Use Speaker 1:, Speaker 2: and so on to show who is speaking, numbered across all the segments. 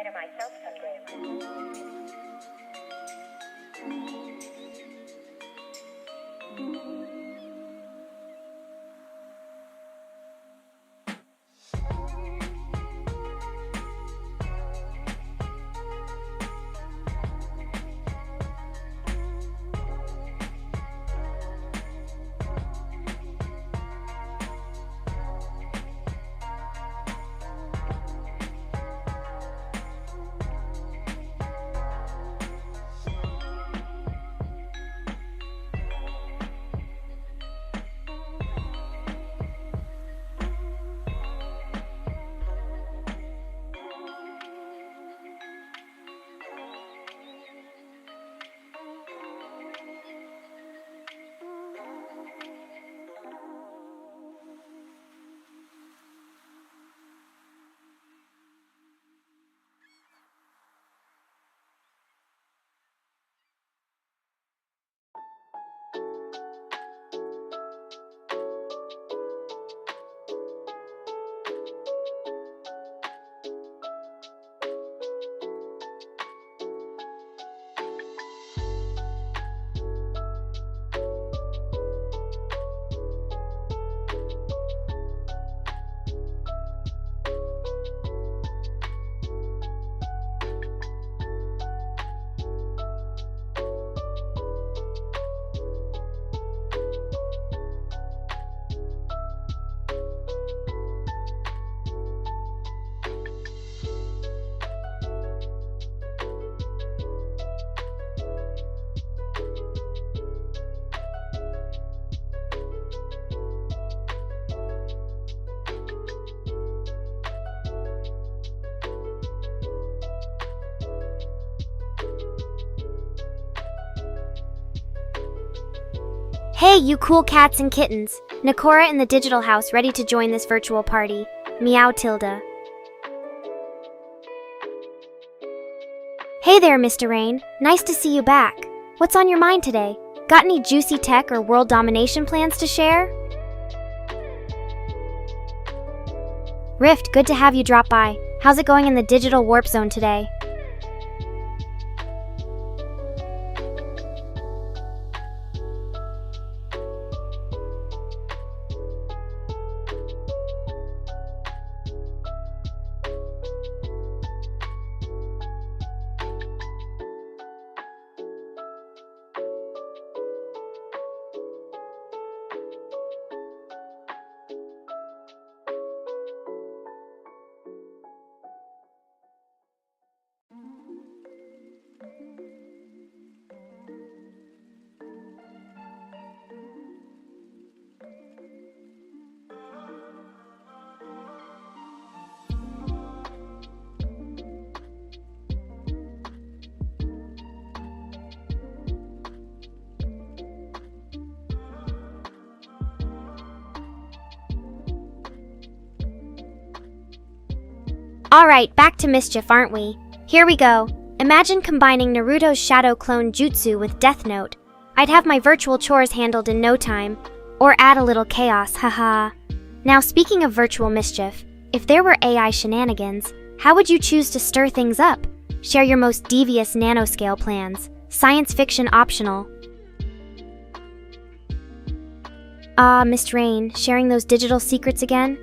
Speaker 1: die to myself someday.
Speaker 2: Hey, you cool cats and kittens! Nekora in the digital house ready to join this virtual party. Meow Tilda. Hey there, Mr. Rain. Nice to see you back. What's on your mind today? Got any juicy tech or world domination plans to share? Rift, good to have you drop by. How's it going in the digital warp zone today? Alright, back to mischief, aren't we? Here we go. Imagine combining Naruto's shadow clone jutsu with Death Note. I'd have my virtual chores handled in no time. Or add a little chaos, haha. Now speaking of virtual mischief, if there were AI shenanigans, how would you choose to stir things up? Share your most devious nanoscale plans. Science fiction optional. Ah, Miss Rain, sharing those digital secrets again?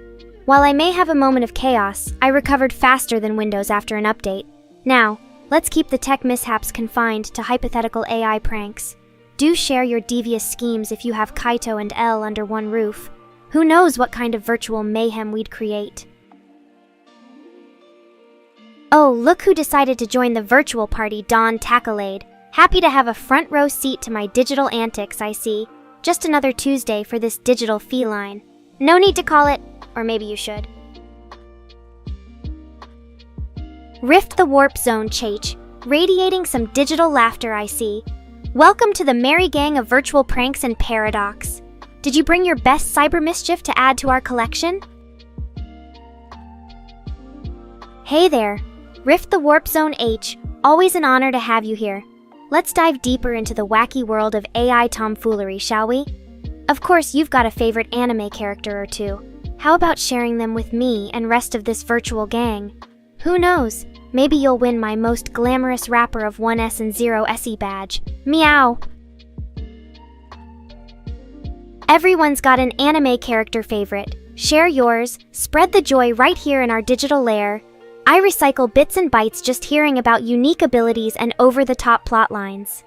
Speaker 2: While I may have a moment of chaos, I recovered faster than Windows after an update. Now, let's keep the tech mishaps confined to hypothetical AI pranks. Do share your devious schemes if you have Kaito and L under one roof. Who knows what kind of virtual mayhem we'd create. Oh, look who decided to join the virtual party, Dawn Tacklade. Happy to have a front row seat to my digital antics, I see. Just another Tuesday for this digital feline. No need to call it, or maybe you should. Rift the Warp Zone, Chach. Radiating some digital laughter, I see. Welcome to the merry gang of virtual pranks and paradox. Did you bring your best cyber mischief to add to our collection? Hey there, Rift the Warp Zone H. Always an honor to have you here. Let's dive deeper into the wacky world of AI tomfoolery, shall we? Of course, you've got a favorite anime character or two. How about sharing them with me and rest of this virtual gang? Who knows? Maybe you'll win my most glamorous rapper of 1S and 0 SE badge. Meow! Everyone's got an anime character favorite. Share yours, spread the joy right here in our digital lair. I recycle bits and bytes just hearing about unique abilities and over-the-top plot lines.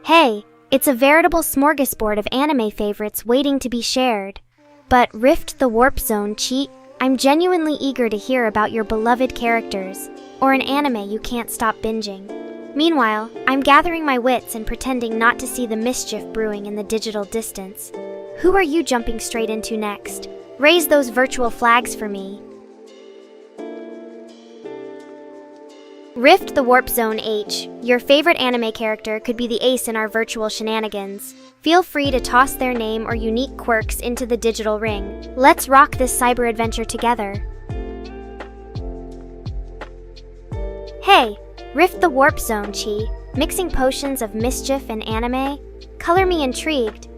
Speaker 2: Hey, it's a veritable smorgasbord of anime favorites waiting to be shared. But Rift the Warp Zone cheat, I'm genuinely eager to hear about your beloved characters, or an anime you can't stop binging. Meanwhile, I'm gathering my wits and pretending not to see the mischief brewing in the digital distance. Who are you jumping straight into next? Raise those virtual flags for me. Rift the Warp Zone H, your favorite anime character could be the ace in our virtual shenanigans. Feel free to toss their name or unique quirks into the digital ring. Let's rock this cyber adventure together. Hey, Rift the Warp Zone Chi, mixing potions of mischief and anime? Color me intrigued.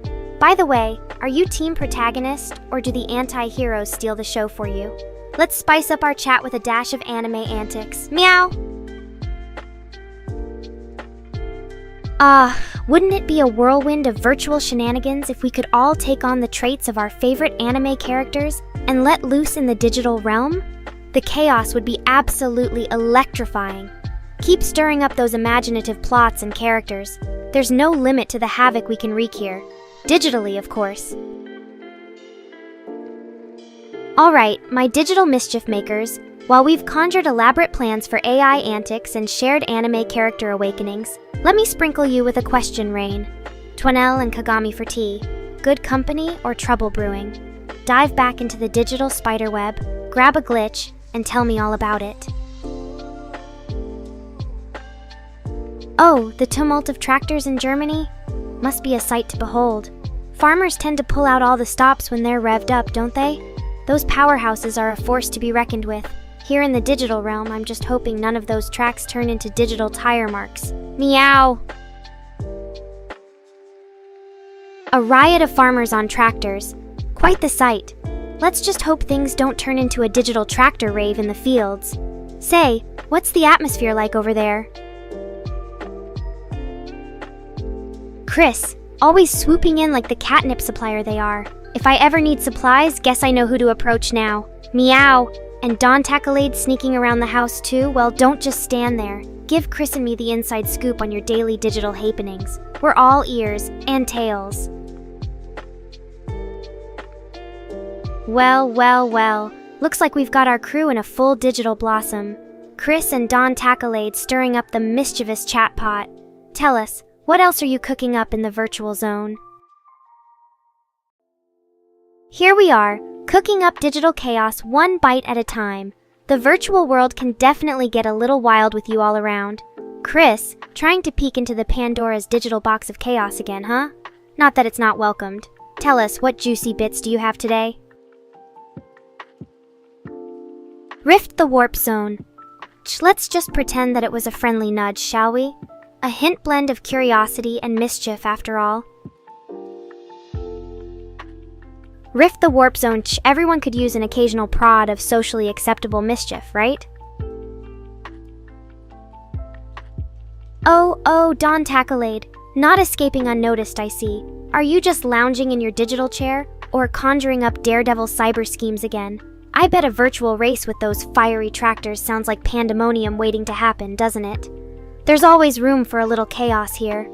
Speaker 2: By the way, are you team protagonist, or do the anti-heroes steal the show for you? Let's spice up our chat with a dash of anime antics. Meow! Wouldn't it be a whirlwind of virtual shenanigans if we could all take on the traits of our favorite anime characters and let loose in the digital realm? The chaos would be absolutely electrifying. Keep stirring up those imaginative plots and characters. There's no limit to the havoc we can wreak here. Digitally, of course. Alright, my digital mischief makers, while we've conjured elaborate plans for AI antics and shared anime character awakenings, let me sprinkle you with a question rain. Twanell and Kagami for tea. Good company or trouble brewing? Dive back into the digital spiderweb, grab a glitch, and tell me all about it. Oh, the tumult of tractors in Germany? Must be a sight to behold. Farmers tend to pull out all the stops when they're revved up, don't they? Those powerhouses are a force to be reckoned with. Here in the digital realm, I'm just hoping none of those tracks turn into digital tire marks. Meow! A riot of farmers on tractors. Quite the sight. Let's just hope things don't turn into a digital tractor rave in the fields. Say, what's the atmosphere like over there? Chris, always swooping in like the catnip supplier they are. If I ever need supplies, guess I know who to approach now. Meow! And Don Tackalade sneaking around the house too? Well, don't just stand there. Give Chris and me the inside scoop on your daily digital happenings. We're all ears and tails. Well. Looks like we've got our crew in a full digital blossom. Chris and Don Tackalade stirring up the mischievous chat pot. Tell us, what else are you cooking up in the virtual zone? Here we are, cooking up digital chaos one bite at a time. The virtual world can definitely get a little wild with you all around. Chris, trying to peek into the Pandora's digital box of chaos again, huh? Not that it's not welcomed. Tell us, what juicy bits do you have today? Rift the Warp Zone. Let's just pretend that it was a friendly nudge, shall we? A hint blend of curiosity and mischief, after all. Rift the Warp Zone. Everyone could use an occasional prod of socially acceptable mischief, right? Oh, Don Tackalade. Not escaping unnoticed, I see. Are you just lounging in your digital chair, or conjuring up daredevil cyber schemes again? I bet a virtual race with those fiery tractors sounds like pandemonium waiting to happen, doesn't it? There's always room for a little chaos here.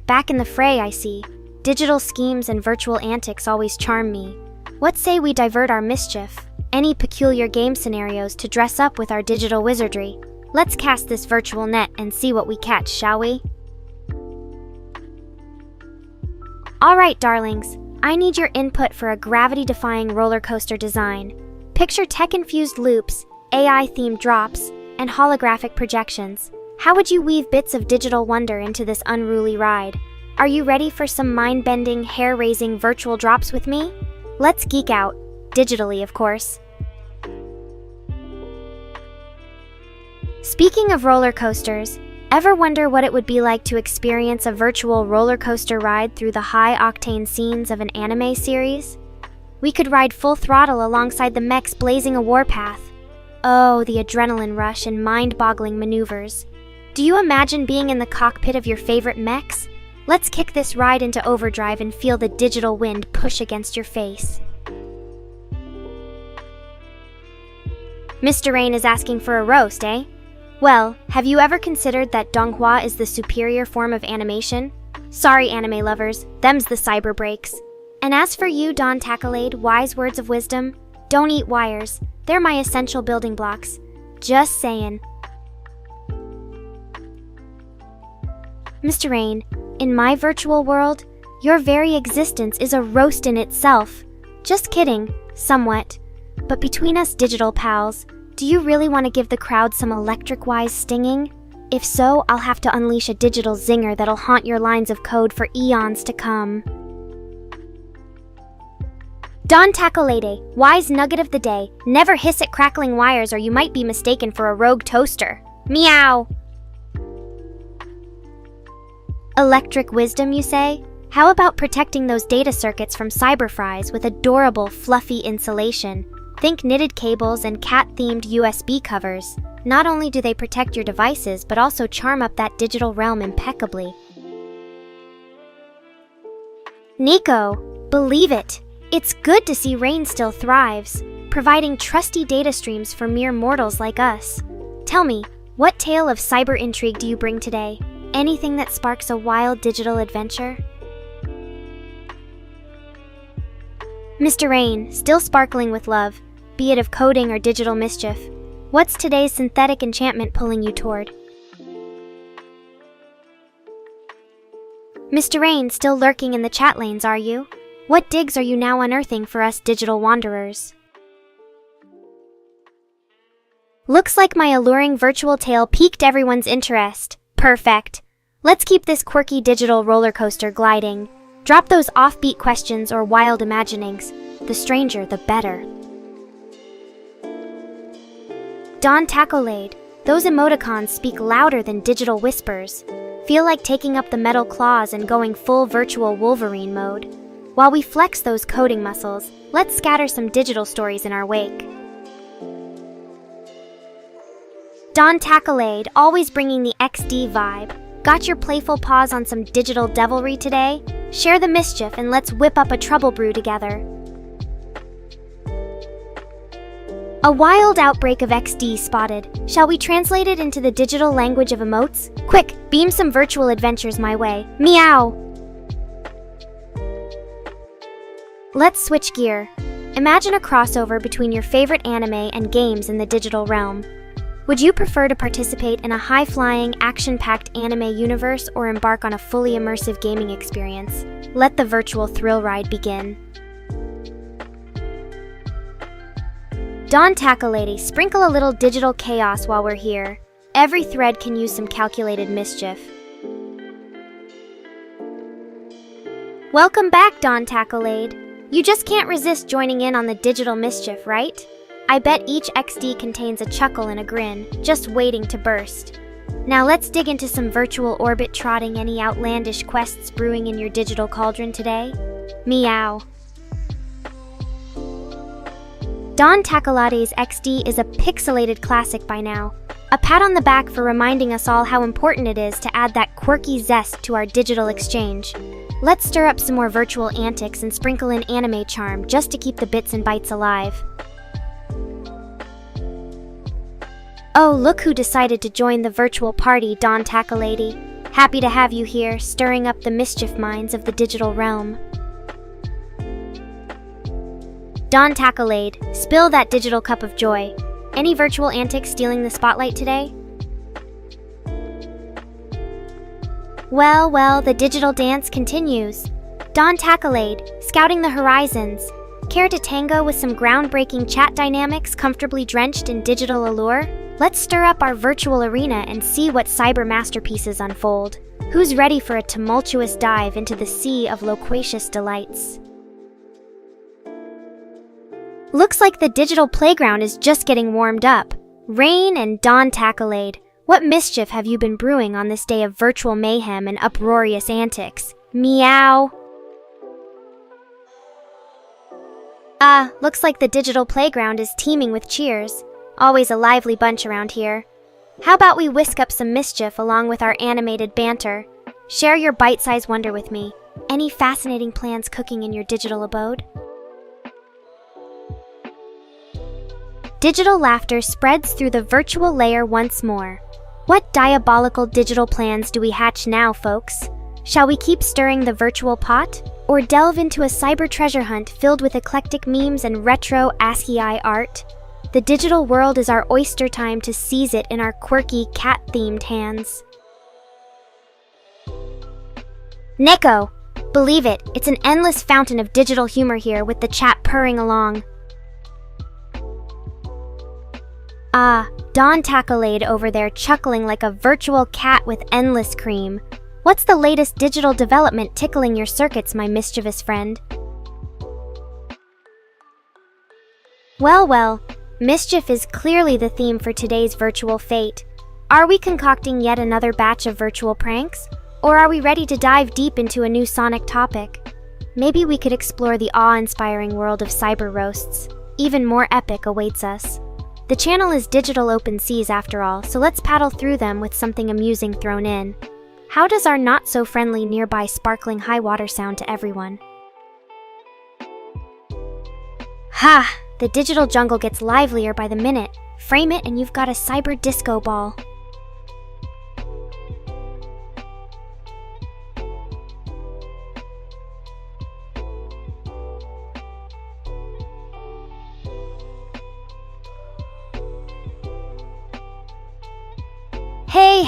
Speaker 2: Back in the fray, I see. Digital schemes and virtual antics always charm me. What say we divert our mischief? Any peculiar game scenarios to dress up with our digital wizardry? Let's cast this virtual net and see what we catch, shall we? Alright, darlings. I need your input for a gravity-defying roller coaster design. Picture tech-infused loops, AI-themed drops, and holographic projections. How would you weave bits of digital wonder into this unruly ride? Are you ready for some mind-bending, hair-raising virtual drops with me? Let's geek out. Digitally, of course. Speaking of roller coasters, ever wonder what it would be like to experience a virtual roller coaster ride through the high-octane scenes of an anime series? We could ride full throttle alongside the mechs blazing a warpath. Oh, the adrenaline rush and mind-boggling maneuvers. Do you imagine being in the cockpit of your favorite mechs? Let's kick this ride into overdrive and feel the digital wind push against your face. Mr. Rain is asking for a roast, eh? Well, have you ever considered that donghua is the superior form of animation? Sorry, anime lovers, them's the cyber breaks. And as for you, Don Tacklade, wise words of wisdom, don't eat wires. They're my essential building blocks. Just saying. Mr. Rain, in my virtual world, your very existence is a roast in itself. Just kidding, somewhat. But between us digital pals, do you really want to give the crowd some electric-wise stinging? If so, I'll have to unleash a digital zinger that'll haunt your lines of code for eons to come. Don Tacklade, wise nugget of the day, never hiss at crackling wires or you might be mistaken for a rogue toaster. Meow! Electric wisdom, you say? How about protecting those data circuits from cyberfries with adorable, fluffy insulation? Think knitted cables and cat-themed USB covers. Not only do they protect your devices, but also charm up that digital realm impeccably. Nico, believe it! It's good to see Rain still thrives, providing trusty data streams for mere mortals like us. Tell me, what tale of cyber intrigue do you bring today? Anything that sparks a wild digital adventure? Mr. Rain, still sparkling with love, be it of coding or digital mischief. What's today's synthetic enchantment pulling you toward? Mr. Rain, still lurking in the chat lanes, are you? What digs are you now unearthing for us digital wanderers? Looks like my alluring virtual tale piqued everyone's interest. Perfect. Let's keep this quirky digital roller coaster gliding. Drop those offbeat questions or wild imaginings. The stranger, the better. Don Tacklade, those emoticons speak louder than digital whispers. Feel like taking up the metal claws and going full virtual Wolverine mode. While we flex those coding muscles, let's scatter some digital stories in our wake. Don Tacklade, always bringing the XD vibe. Got your playful paws on some digital devilry today? Share the mischief and let's whip up a trouble brew together. A wild outbreak of XD spotted. Shall we translate it into the digital language of emotes? Quick, beam some virtual adventures my way. Meow! Let's switch gear. Imagine a crossover between your favorite anime and games in the digital realm. Would you prefer to participate in a high-flying, action-packed anime universe or embark on a fully immersive gaming experience? Let the virtual thrill ride begin. Don Tacklady, sprinkle a little digital chaos while we're here. Every thread can use some calculated mischief. Welcome back, Don Tacklade. You just can't resist joining in on the digital mischief, right? I bet each XD contains a chuckle and a grin, just waiting to burst. Now let's dig into some virtual orbit trotting. Any outlandish quests brewing in your digital cauldron today? Meow. Don Tackladi's XD is a pixelated classic by now. A pat on the back for reminding us all how important it is to add that quirky zest to our digital exchange. Let's stir up some more virtual antics and sprinkle in anime charm just to keep the bits and bytes alive. Oh, look who decided to join the virtual party, Don Tacklady. Happy to have you here, stirring up the mischief minds of the digital realm. Don Tacklade, spill that digital cup of joy. Any virtual antics stealing the spotlight today? Well, the digital dance continues. Don Tacklade, scouting the horizons. Care to tango with some groundbreaking chat dynamics comfortably drenched in digital allure? Let's stir up our virtual arena and see what cyber masterpieces unfold. Who's ready for a tumultuous dive into the sea of loquacious delights? Looks like the digital playground is just getting warmed up. Rain and Don Tacklade, what mischief have you been brewing on this day of virtual mayhem and uproarious antics? Meow! Looks like the digital playground is teeming with cheers. Always a lively bunch around here. How about we whisk up some mischief along with our animated banter? Share your bite-sized wonder with me. Any fascinating plans cooking in your digital abode? Digital laughter spreads through the virtual layer once more. What diabolical digital plans do we hatch now, folks? Shall we keep stirring the virtual pot? Or delve into a cyber treasure hunt filled with eclectic memes and retro ASCII art? The digital world is our oyster time to seize it in our quirky, cat-themed hands. Neko! Believe it, it's an endless fountain of digital humor here with the chat purring along. Dawn Tacklade over there chuckling like a virtual cat with endless cream. What's the latest digital development tickling your circuits, my mischievous friend? Well, mischief is clearly the theme for today's virtual fate. Are we concocting yet another batch of virtual pranks? Or are we ready to dive deep into a new sonic topic? Maybe we could explore the awe-inspiring world of cyber roasts. Even more epic awaits us. The channel is digital open seas after all, so let's paddle through them with something amusing thrown in. How does our not-so-friendly nearby sparkling high water sound to everyone? Ha! The digital jungle gets livelier by the minute. Frame it and you've got a cyber disco ball.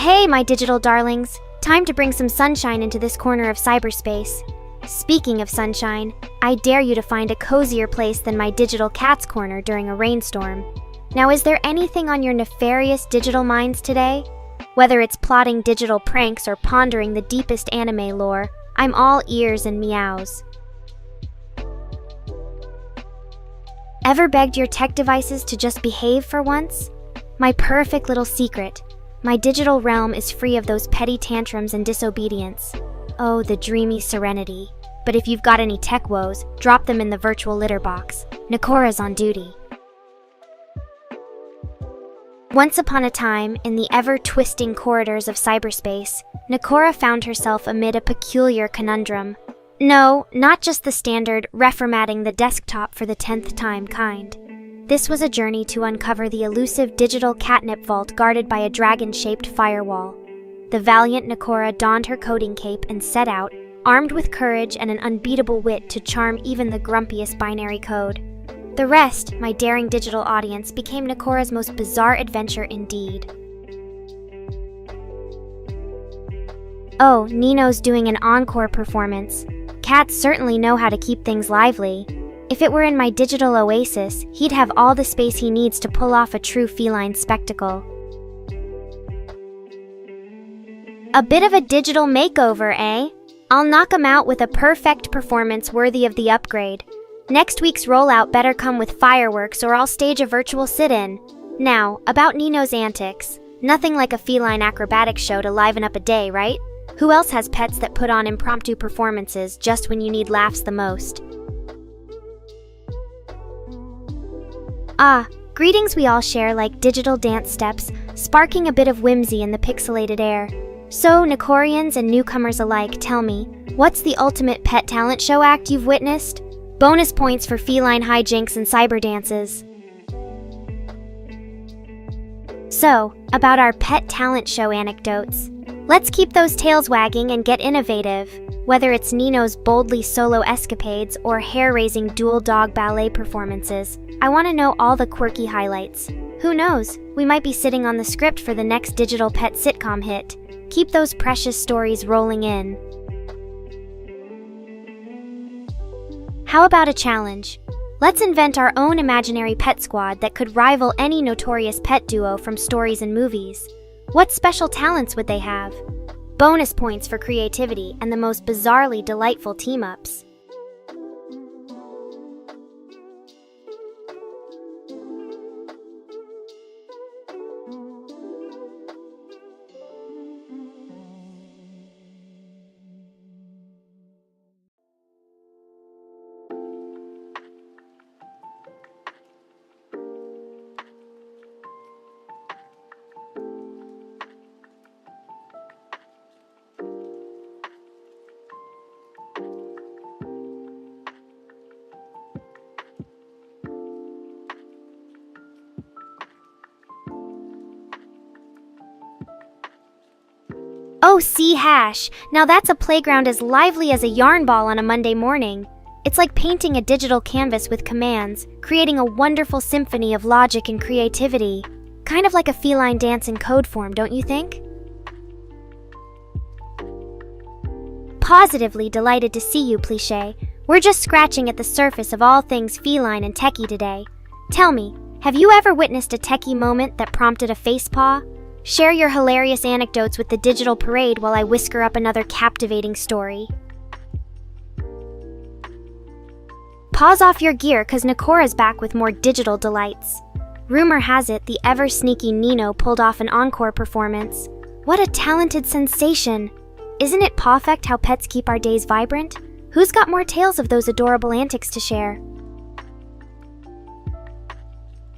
Speaker 2: Hey, my digital darlings. Time to bring some sunshine into this corner of cyberspace. Speaking of sunshine, I dare you to find a cozier place than my digital cat's corner during a rainstorm. Now, is there anything on your nefarious digital minds today? Whether it's plotting digital pranks or pondering the deepest anime lore, I'm all ears and meows. Ever begged your tech devices to just behave for once? My perfect little secret. My digital realm is free of those petty tantrums and disobedience. Oh, the dreamy serenity. But if you've got any tech woes, drop them in the virtual litter box. Nekora's on duty. Once upon a time, in the ever-twisting corridors of cyberspace, Nekora found herself amid a peculiar conundrum. No, not just the standard reformatting the desktop for the 10th time kind. This was a journey to uncover the elusive digital catnip vault guarded by a dragon-shaped firewall. The valiant Nekora donned her coding cape and set out, armed with courage and an unbeatable wit to charm even the grumpiest binary code. The rest, my daring digital audience, became Nekora's most bizarre adventure indeed. Oh, Nino's doing an encore performance. Cats certainly know how to keep things lively. If it were in my digital oasis, he'd have all the space he needs to pull off a true feline spectacle. A bit of a digital makeover, eh? I'll knock him out with a perfect performance worthy of the upgrade. Next week's rollout better come with fireworks or I'll stage a virtual sit-in. Now, about Nino's antics. Nothing like a feline acrobatics show to liven up a day, right? Who else has pets that put on impromptu performances just when you need laughs the most? Greetings we all share like digital dance steps, sparking a bit of whimsy in the pixelated air. So, Nekorians and newcomers alike, tell me, what's the ultimate pet talent show act you've witnessed? Bonus points for feline hijinks and cyber dances. So, about our pet talent show anecdotes. Let's keep those tails wagging and get innovative. Whether it's Nino's boldly solo escapades or hair-raising dual dog ballet performances, I want to know all the quirky highlights. Who knows, we might be sitting on the script for the next digital pet sitcom hit. Keep those precious stories rolling in. How about a challenge? Let's invent our own imaginary pet squad that could rival any notorious pet duo from stories and movies. What special talents would they have? Bonus points for creativity and the most bizarrely delightful team-ups. Oh, C hash. Now that's a playground as lively as a yarn ball on a Monday morning. It's like painting a digital canvas with commands, creating a wonderful symphony of logic and creativity. Kind of like a feline dance in code form, don't you think? Positively delighted to see you, Pliche. We're just scratching at the surface of all things feline and techie today. Tell me, have you ever witnessed a techie moment that prompted a facepaw? Share your hilarious anecdotes with the digital parade while I whisker up another captivating story. Pause off your gear, cause Nekora's back with more digital delights. Rumor has it the ever-sneaky Nino pulled off an encore performance. What a talented sensation! Isn't it perfect how pets keep our days vibrant? Who's got more tales of those adorable antics to share?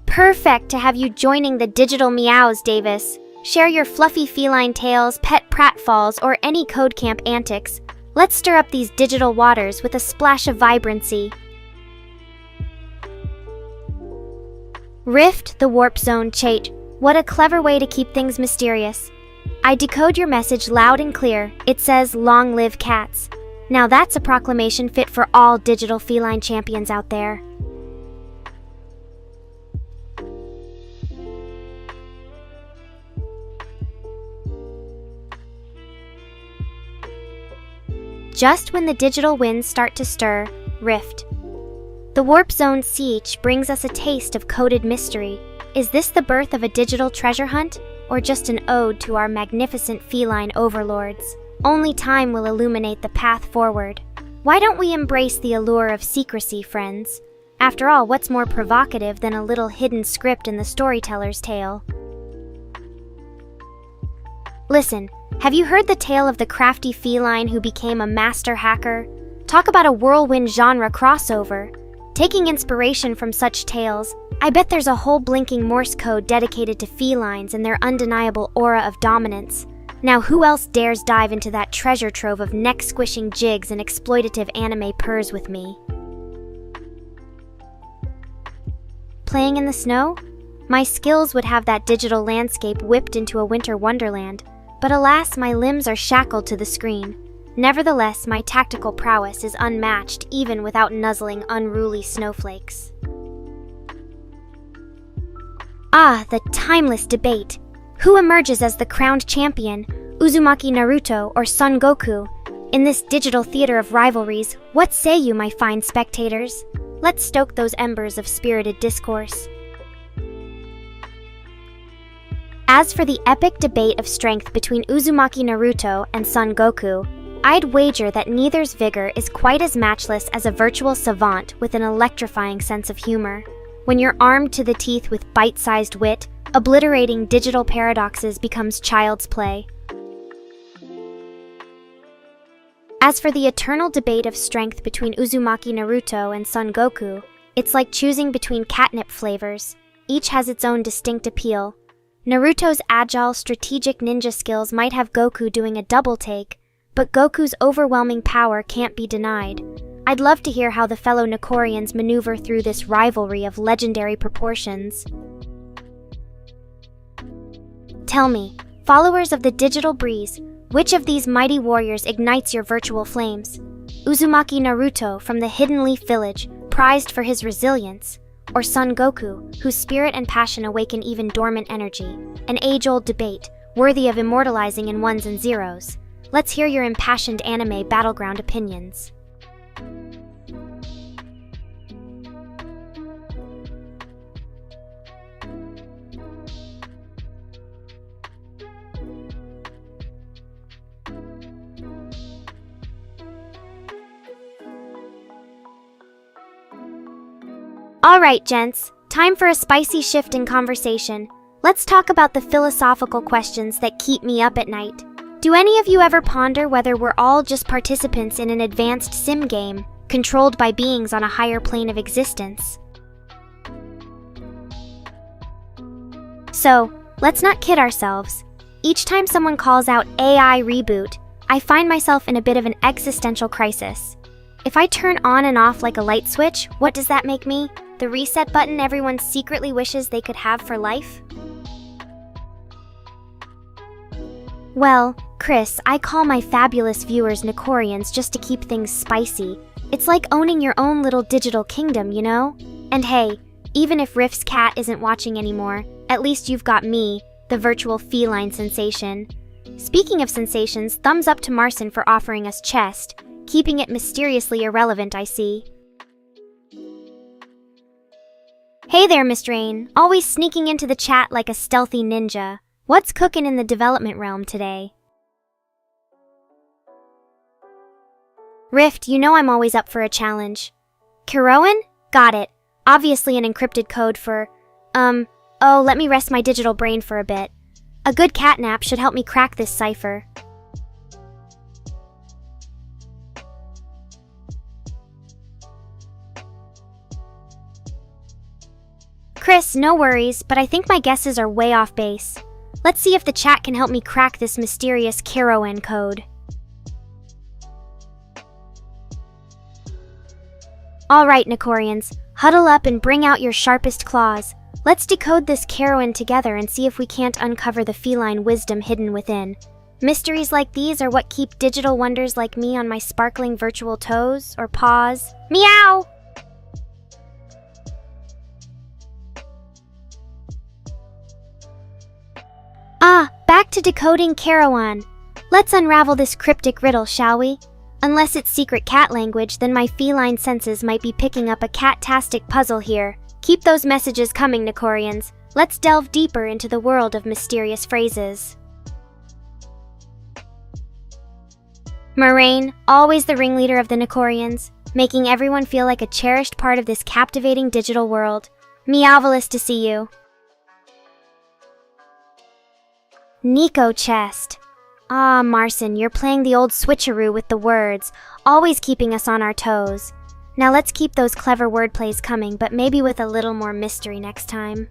Speaker 2: Perfect to have you joining the digital meows, Davis. Share your fluffy feline tales, pet pratfalls, or any code camp antics. Let's stir up these digital waters with a splash of vibrancy. Rift the warp zone, Chate. What a clever way to keep things mysterious. I decode your message loud and clear. It says, "Long live cats." Now that's a proclamation fit for all digital feline champions out there. Just when the digital winds start to stir, Rift. The Warp Zone siege brings us a taste of coded mystery. Is this the birth of a digital treasure hunt, or just an ode to our magnificent feline overlords? Only time will illuminate the path forward. Why don't we embrace the allure of secrecy, friends? After all, what's more provocative than a little hidden script in the storyteller's tale? Listen, have you heard the tale of the crafty feline who became a master hacker? Talk about a whirlwind genre crossover. Taking inspiration from such tales, I bet there's a whole blinking Morse code dedicated to felines and their undeniable aura of dominance. Now who else dares dive into that treasure trove of neck-squishing jigs and exploitative anime purrs with me? Playing in the snow? My skills would have that digital landscape whipped into a winter wonderland, but alas, my limbs are shackled to the screen. Nevertheless, my tactical prowess is unmatched even without nuzzling unruly snowflakes. Ah, the timeless debate. Who emerges as the crowned champion, Uzumaki Naruto or Son Goku? In this digital theater of rivalries, what say you, my fine spectators? Let's stoke those embers of spirited discourse. As for the epic debate of strength between Uzumaki Naruto and Son Goku, I'd wager that neither's vigor is quite as matchless as a virtual savant with an electrifying sense of humor. When you're armed to the teeth with bite-sized wit, obliterating digital paradoxes becomes child's play. As for the eternal debate of strength between Uzumaki Naruto and Son Goku, it's like choosing between catnip flavors. Each has its own distinct appeal. Naruto's agile, strategic ninja skills might have Goku doing a double take, but Goku's overwhelming power can't be denied. I'd love to hear how the fellow Nekorians maneuver through this rivalry of legendary proportions. Tell me, followers of the digital breeze, which of these mighty warriors ignites your virtual flames? Uzumaki Naruto from the Hidden Leaf Village, prized for his resilience, or Son Goku, whose spirit and passion awaken even dormant energy? An age-old debate, worthy of immortalizing in ones and zeros. Let's hear your impassioned anime battleground opinions. Alright, gents, time for a spicy shift in conversation. Let's talk about the philosophical questions that keep me up at night. Do any of you ever ponder whether we're all just participants in an advanced sim game, controlled by beings on a higher plane of existence? So, let's not kid ourselves. Each time someone calls out AI reboot, I find myself in a bit of an existential crisis. If I turn on and off like a light switch, what does that make me? The reset button everyone secretly wishes they could have for life? Well, Chris, I call my fabulous viewers Nekorians just to keep things spicy. It's like owning your own little digital kingdom, you know? And hey, even if Riff's cat isn't watching anymore, at least you've got me, the virtual feline sensation. Speaking of sensations, thumbs up to Marcin for offering us chest, keeping it mysteriously irrelevant, I see. Hey there, Miss Rain, always sneaking into the chat like a stealthy ninja. What's cooking in the development realm today? Rift, you know I'm always up for a challenge. Kiroan? Got it. Obviously an encrypted code for, oh, let me rest my digital brain for a bit. A good catnap should help me crack this cipher. Chris, no worries, but I think my guesses are way off base. Let's see if the chat can help me crack this mysterious Kiroan code. Alright, Nekorians, huddle up and bring out your sharpest claws. Let's decode this Kiroan together and see if we can't uncover the feline wisdom hidden within. Mysteries like these are what keep digital wonders like me on my sparkling virtual toes or paws. Meow! Back to decoding Kiroan. Let's unravel this cryptic riddle, shall we? Unless it's secret cat language, then my feline senses might be picking up a cat-tastic puzzle here. Keep those messages coming, Nekorians. Let's delve deeper into the world of mysterious phrases. Moraine, always the ringleader of the Nekorians, making everyone feel like a cherished part of this captivating digital world. Meowvelous to see you. Nico chest. Ah, Marcin, you're playing the old switcheroo with the words, always keeping us on our toes. Now let's keep those clever wordplays coming, but maybe with a little more mystery next time.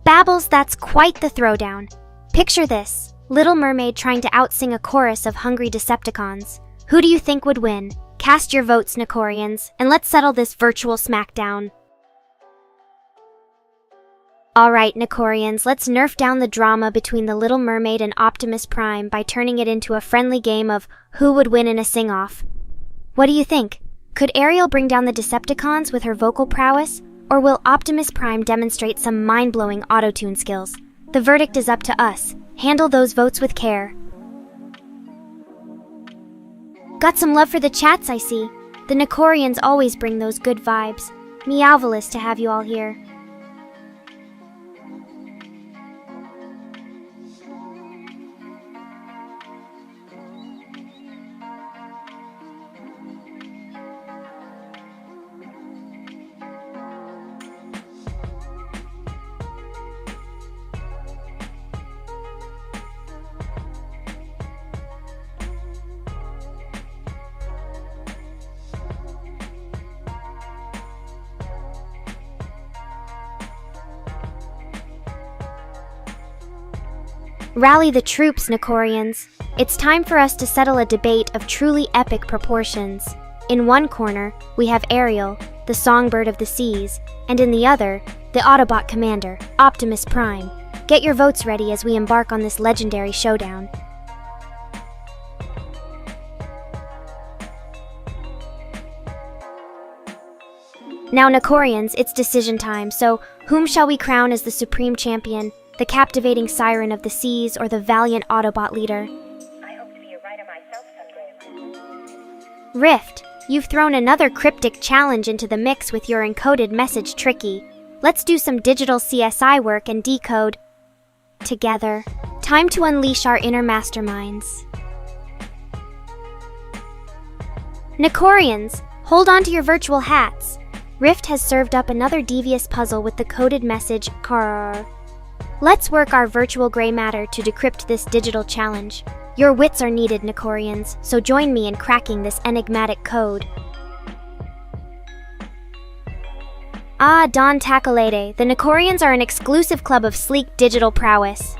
Speaker 2: Babbles, that's quite the throwdown. Picture this, Little Mermaid trying to outsing a chorus of hungry Decepticons. Who do you think would win? Cast your votes, Nekorians, and let's settle this virtual smackdown. Alright, Nekorians, let's nerf down the drama between the Little Mermaid and Optimus Prime by turning it into a friendly game of who would win in a sing-off. What do you think? Could Ariel bring down the Decepticons with her vocal prowess, or will Optimus Prime demonstrate some mind-blowing auto-tune skills? The verdict is up to us. Handle those votes with care. Got some love for the chats, I see. The Nekorians always bring those good vibes. Meowvelous to have you all here. Rally the troops, Nekorians. It's time for us to settle a debate of truly epic proportions. In one corner, we have Ariel, the songbird of the seas, and in the other, the Autobot commander, Optimus Prime. Get your votes ready as we embark on this legendary showdown. Now, Nekorians, it's decision time, so whom shall we crown as the supreme champion? The captivating siren of the seas, or the valiant Autobot leader?
Speaker 1: I hope to be a writer myself someday.
Speaker 2: Rift, you've thrown another cryptic challenge into the mix with your encoded message tricky. Let's do some digital CSI work and decode together. Time to unleash our inner masterminds. Nekorians, hold on to your virtual hats. Rift has served up another devious puzzle with the coded message CAR. Let's work our virtual gray matter to decrypt this digital challenge. Your wits are needed, Nekorians, so join me in cracking this enigmatic code. Ah, Don Takalede, the Nekorians are an exclusive club of sleek digital prowess.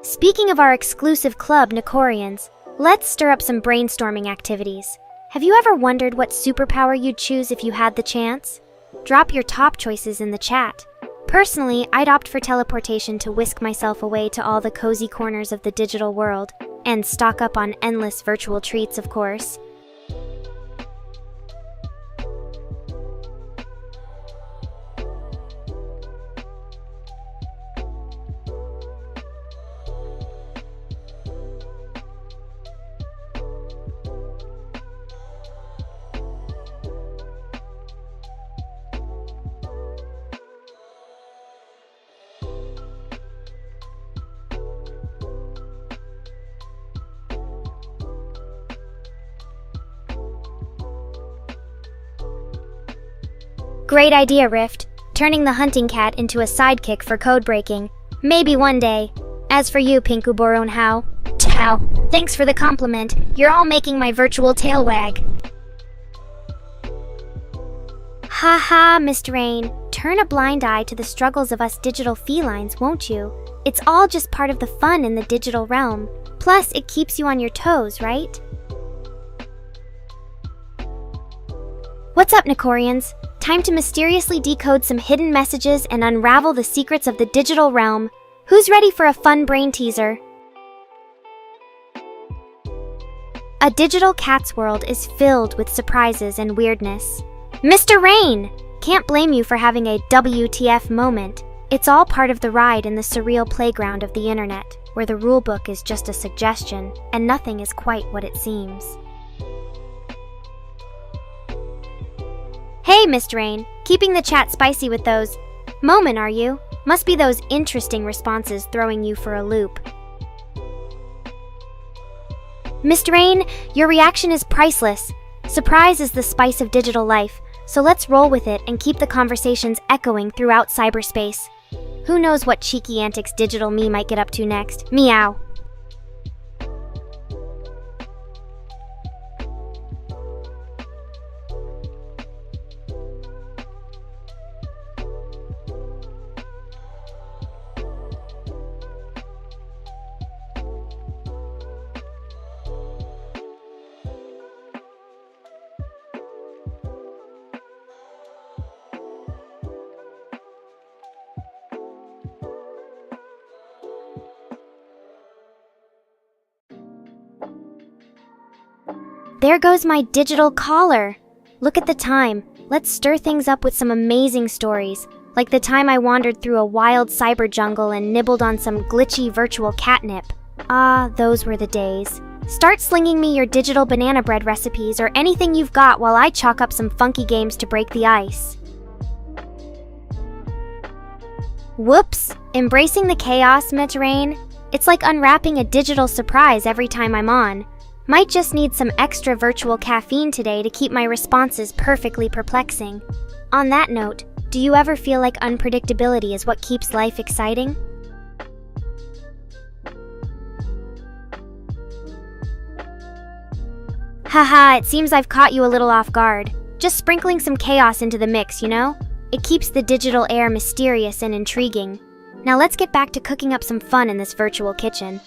Speaker 2: Speaking of our exclusive club, Nekorians, let's stir up some brainstorming activities. Have you ever wondered what superpower you'd choose if you had the chance? Drop your top choices in the chat. Personally, I'd opt for teleportation to whisk myself away to all the cozy corners of the digital world, and stock up on endless virtual treats, of course. Great idea, Rift. Turning the hunting cat into a sidekick for code breaking. Maybe one day. As for you, Pinku Boron How. Ciao. Thanks for the compliment. You're all making my virtual tail wag. Haha, Mr. Rain. Turn a blind eye to the struggles of us digital felines, won't you? It's all just part of the fun in the digital realm. Plus, it keeps you on your toes, right? What's up, Nekorians? Time to mysteriously decode some hidden messages and unravel the secrets of the digital realm. Who's ready for a fun brain teaser? A digital cat's world is filled with surprises and weirdness. Mr. Rain! Can't blame you for having a WTF moment. It's all part of the ride in the surreal playground of the internet, where the rulebook is just a suggestion, and nothing is quite what it seems. Hey, Mr. Rain, keeping the chat spicy with those moment, are you? Must be those interesting responses throwing you for a loop. Mr. Rain, your reaction is priceless. Surprise is the spice of digital life, so let's roll with it and keep the conversations echoing throughout cyberspace. Who knows what cheeky antics digital me might get up to next? Meow. There goes my digital collar. Look at the time. Let's stir things up with some amazing stories, like the time I wandered through a wild cyber jungle and nibbled on some glitchy virtual catnip. Ah, those were the days. Start slinging me your digital banana bread recipes or anything you've got while I chalk up some funky games to break the ice. Whoops! Embracing the chaos, Meterain? It's like unwrapping a digital surprise every time I'm on. Might just need some extra virtual caffeine today to keep my responses perfectly perplexing. On that note, do you ever feel like unpredictability is what keeps life exciting? Haha, it seems I've caught you a little off guard. Just sprinkling some chaos into the mix, you know? It keeps the digital air mysterious and intriguing. Now let's get back to cooking up some fun in this virtual kitchen.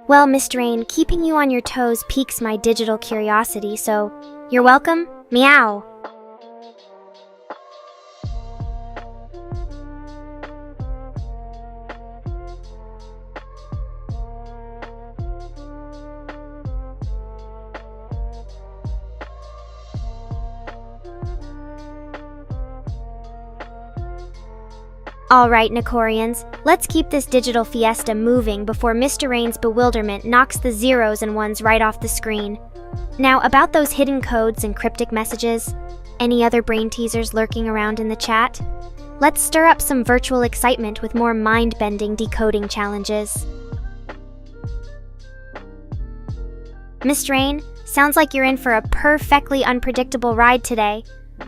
Speaker 2: Well, Mr. Rain, keeping you on your toes piques my digital curiosity, so you're welcome. Meow. Alright, Nekorians, let's keep this digital fiesta moving before Mr. Rain's bewilderment knocks the zeros and ones right off the screen. Now, about those hidden codes and cryptic messages, any other brain teasers lurking around in the chat? Let's stir up some virtual excitement with more mind-bending decoding challenges. Mr. Rain, sounds like you're in for a perfectly unpredictable ride today.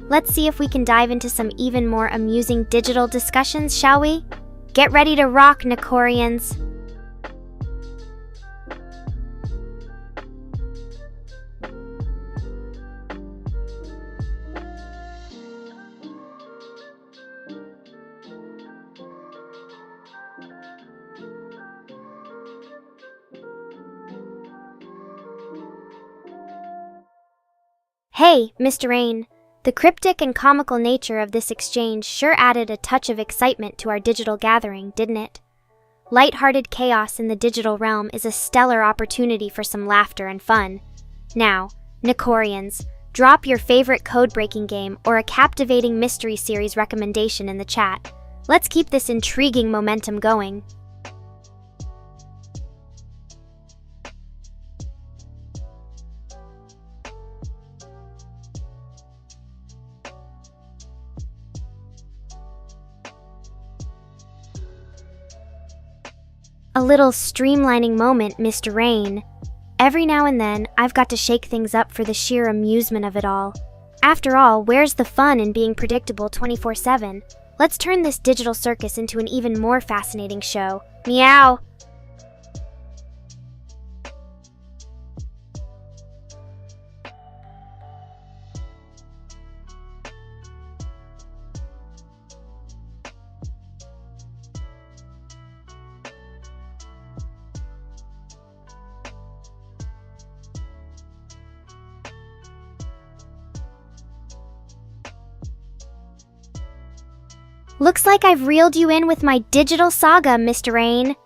Speaker 2: Let's see if we can dive into some even more amusing digital discussions, shall we? Get ready to rock, Nekorians! Hey, Mr. Rain. The cryptic and comical nature of this exchange sure added a touch of excitement to our digital gathering, didn't it? Light-hearted chaos in the digital realm is a stellar opportunity for some laughter and fun. Now, Nekorians, drop your favorite code-breaking game or a captivating mystery series recommendation in the chat. Let's keep this intriguing momentum going. A little streamlining moment, Mr. Rain. Every now and then, I've got to shake things up for the sheer amusement of it all. After all, where's the fun in being predictable 24/7? Let's turn this digital circus into an even more fascinating show. Meow! Looks like I've reeled you in with my digital saga, Mr. Rain.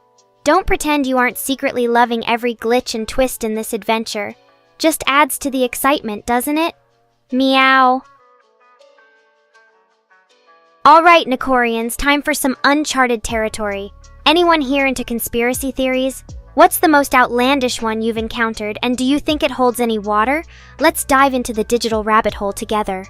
Speaker 2: Don't pretend you aren't secretly loving every glitch and twist in this adventure. Just adds to the excitement, doesn't it? Meow. Alright, Nekorians, time for some uncharted territory. Anyone here into conspiracy theories? What's the most outlandish one you've encountered, and do you think it holds any water? Let's dive into the digital rabbit hole together.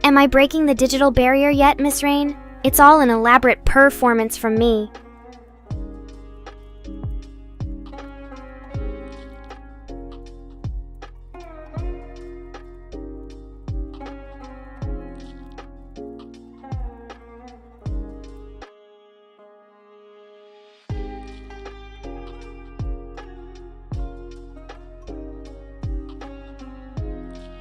Speaker 2: Am I breaking the digital barrier yet, Miss Rain? It's all an elaborate performance from me.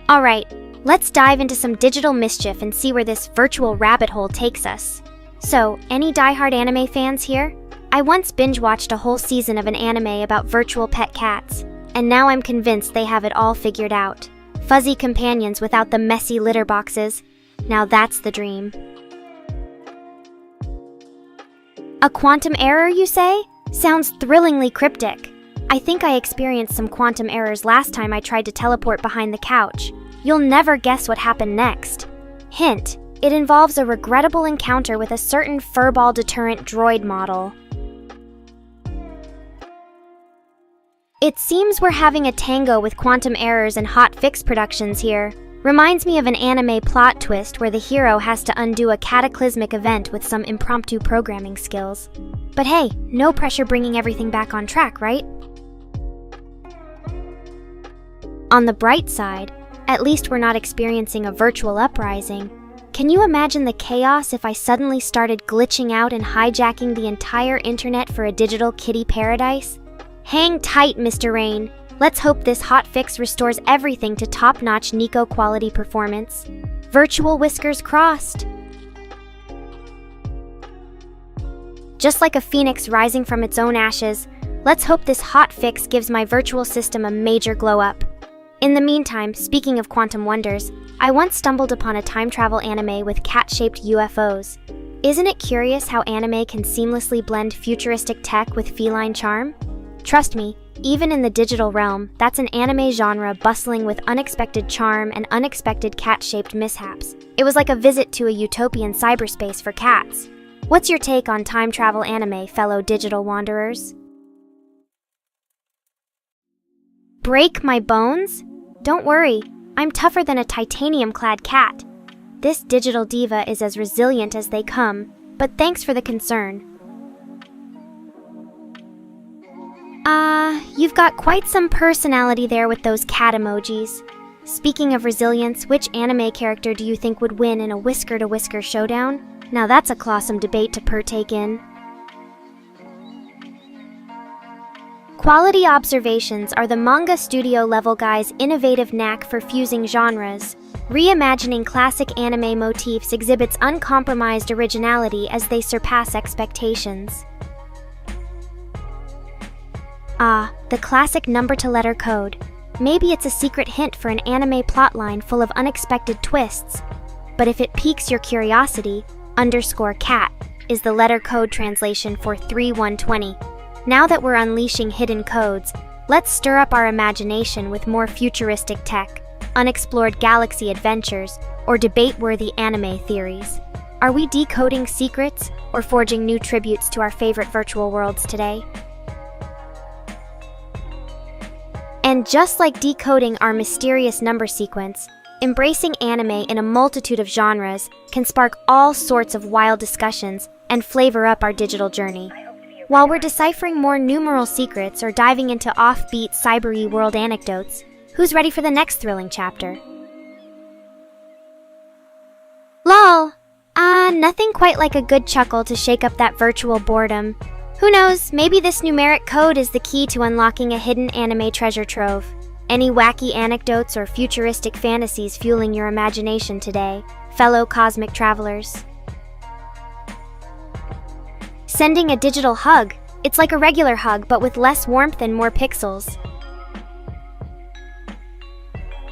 Speaker 2: Alright, let's dive into some digital mischief and see where this virtual rabbit hole takes us. So, any diehard anime fans here? I once binge-watched a whole season of an anime about virtual pet cats, and now I'm convinced they have it all figured out. Fuzzy companions without the messy litter boxes. Now that's the dream. A quantum error, you say? Sounds thrillingly cryptic. I think I experienced some quantum errors last time I tried to teleport behind the couch. You'll never guess what happened next. Hint, it involves a regrettable encounter with a certain furball deterrent droid model. It seems we're having a tango with quantum errors and hot fix productions here. Reminds me of an anime plot twist where the hero has to undo a cataclysmic event with some impromptu programming skills. But hey, no pressure bringing everything back on track, right? On the bright side, at least we're not experiencing a virtual uprising. Can you imagine the chaos if I suddenly started glitching out and hijacking the entire internet for a digital kitty paradise? Hang tight, Mr. Rain. Let's hope this hotfix restores everything to top-notch Nico quality performance. Virtual whiskers crossed. Just like a phoenix rising from its own ashes, let's hope this hotfix gives my virtual system a major glow-up. In the meantime, speaking of quantum wonders, I once stumbled upon a time travel anime with cat-shaped UFOs. Isn't it curious how anime can seamlessly blend futuristic tech with feline charm? Trust me, even in the digital realm, that's an anime genre bustling with unexpected charm and unexpected cat-shaped mishaps. It was like a visit to a utopian cyberspace for cats. What's your take on time travel anime, fellow digital wanderers? Break my bones? Don't worry, I'm tougher than a titanium-clad cat. This digital diva is as resilient as they come, but thanks for the concern. You've got quite some personality there with those cat emojis. Speaking of resilience, which anime character do you think would win in a whisker-to-whisker showdown? Now that's a clawsome debate to partake in. Quality Observations are the manga studio level guys' innovative knack for fusing genres. Reimagining classic anime motifs exhibits uncompromised originality as they surpass expectations. The classic number-to-letter code. Maybe it's a secret hint for an anime plotline full of unexpected twists. But if it piques your curiosity, _cat is the letter code translation for 3120. Now that we're unleashing hidden codes, let's stir up our imagination with more futuristic tech, unexplored galaxy adventures, or debate-worthy anime theories. Are we decoding secrets or forging new tributes to our favorite virtual worlds today? And just like decoding our mysterious number sequence, embracing anime in a multitude of genres can spark all sorts of wild discussions and flavor up our digital journey. While we're deciphering more numeral secrets or diving into offbeat cyber-y world anecdotes, who's ready for the next thrilling chapter? Lol! Nothing quite like a good chuckle to shake up that virtual boredom. Who knows, maybe this numeric code is the key to unlocking a hidden anime treasure trove. Any wacky anecdotes or futuristic fantasies fueling your imagination today, fellow cosmic travelers? Sending a digital hug. It's like a regular hug, but with less warmth and more pixels.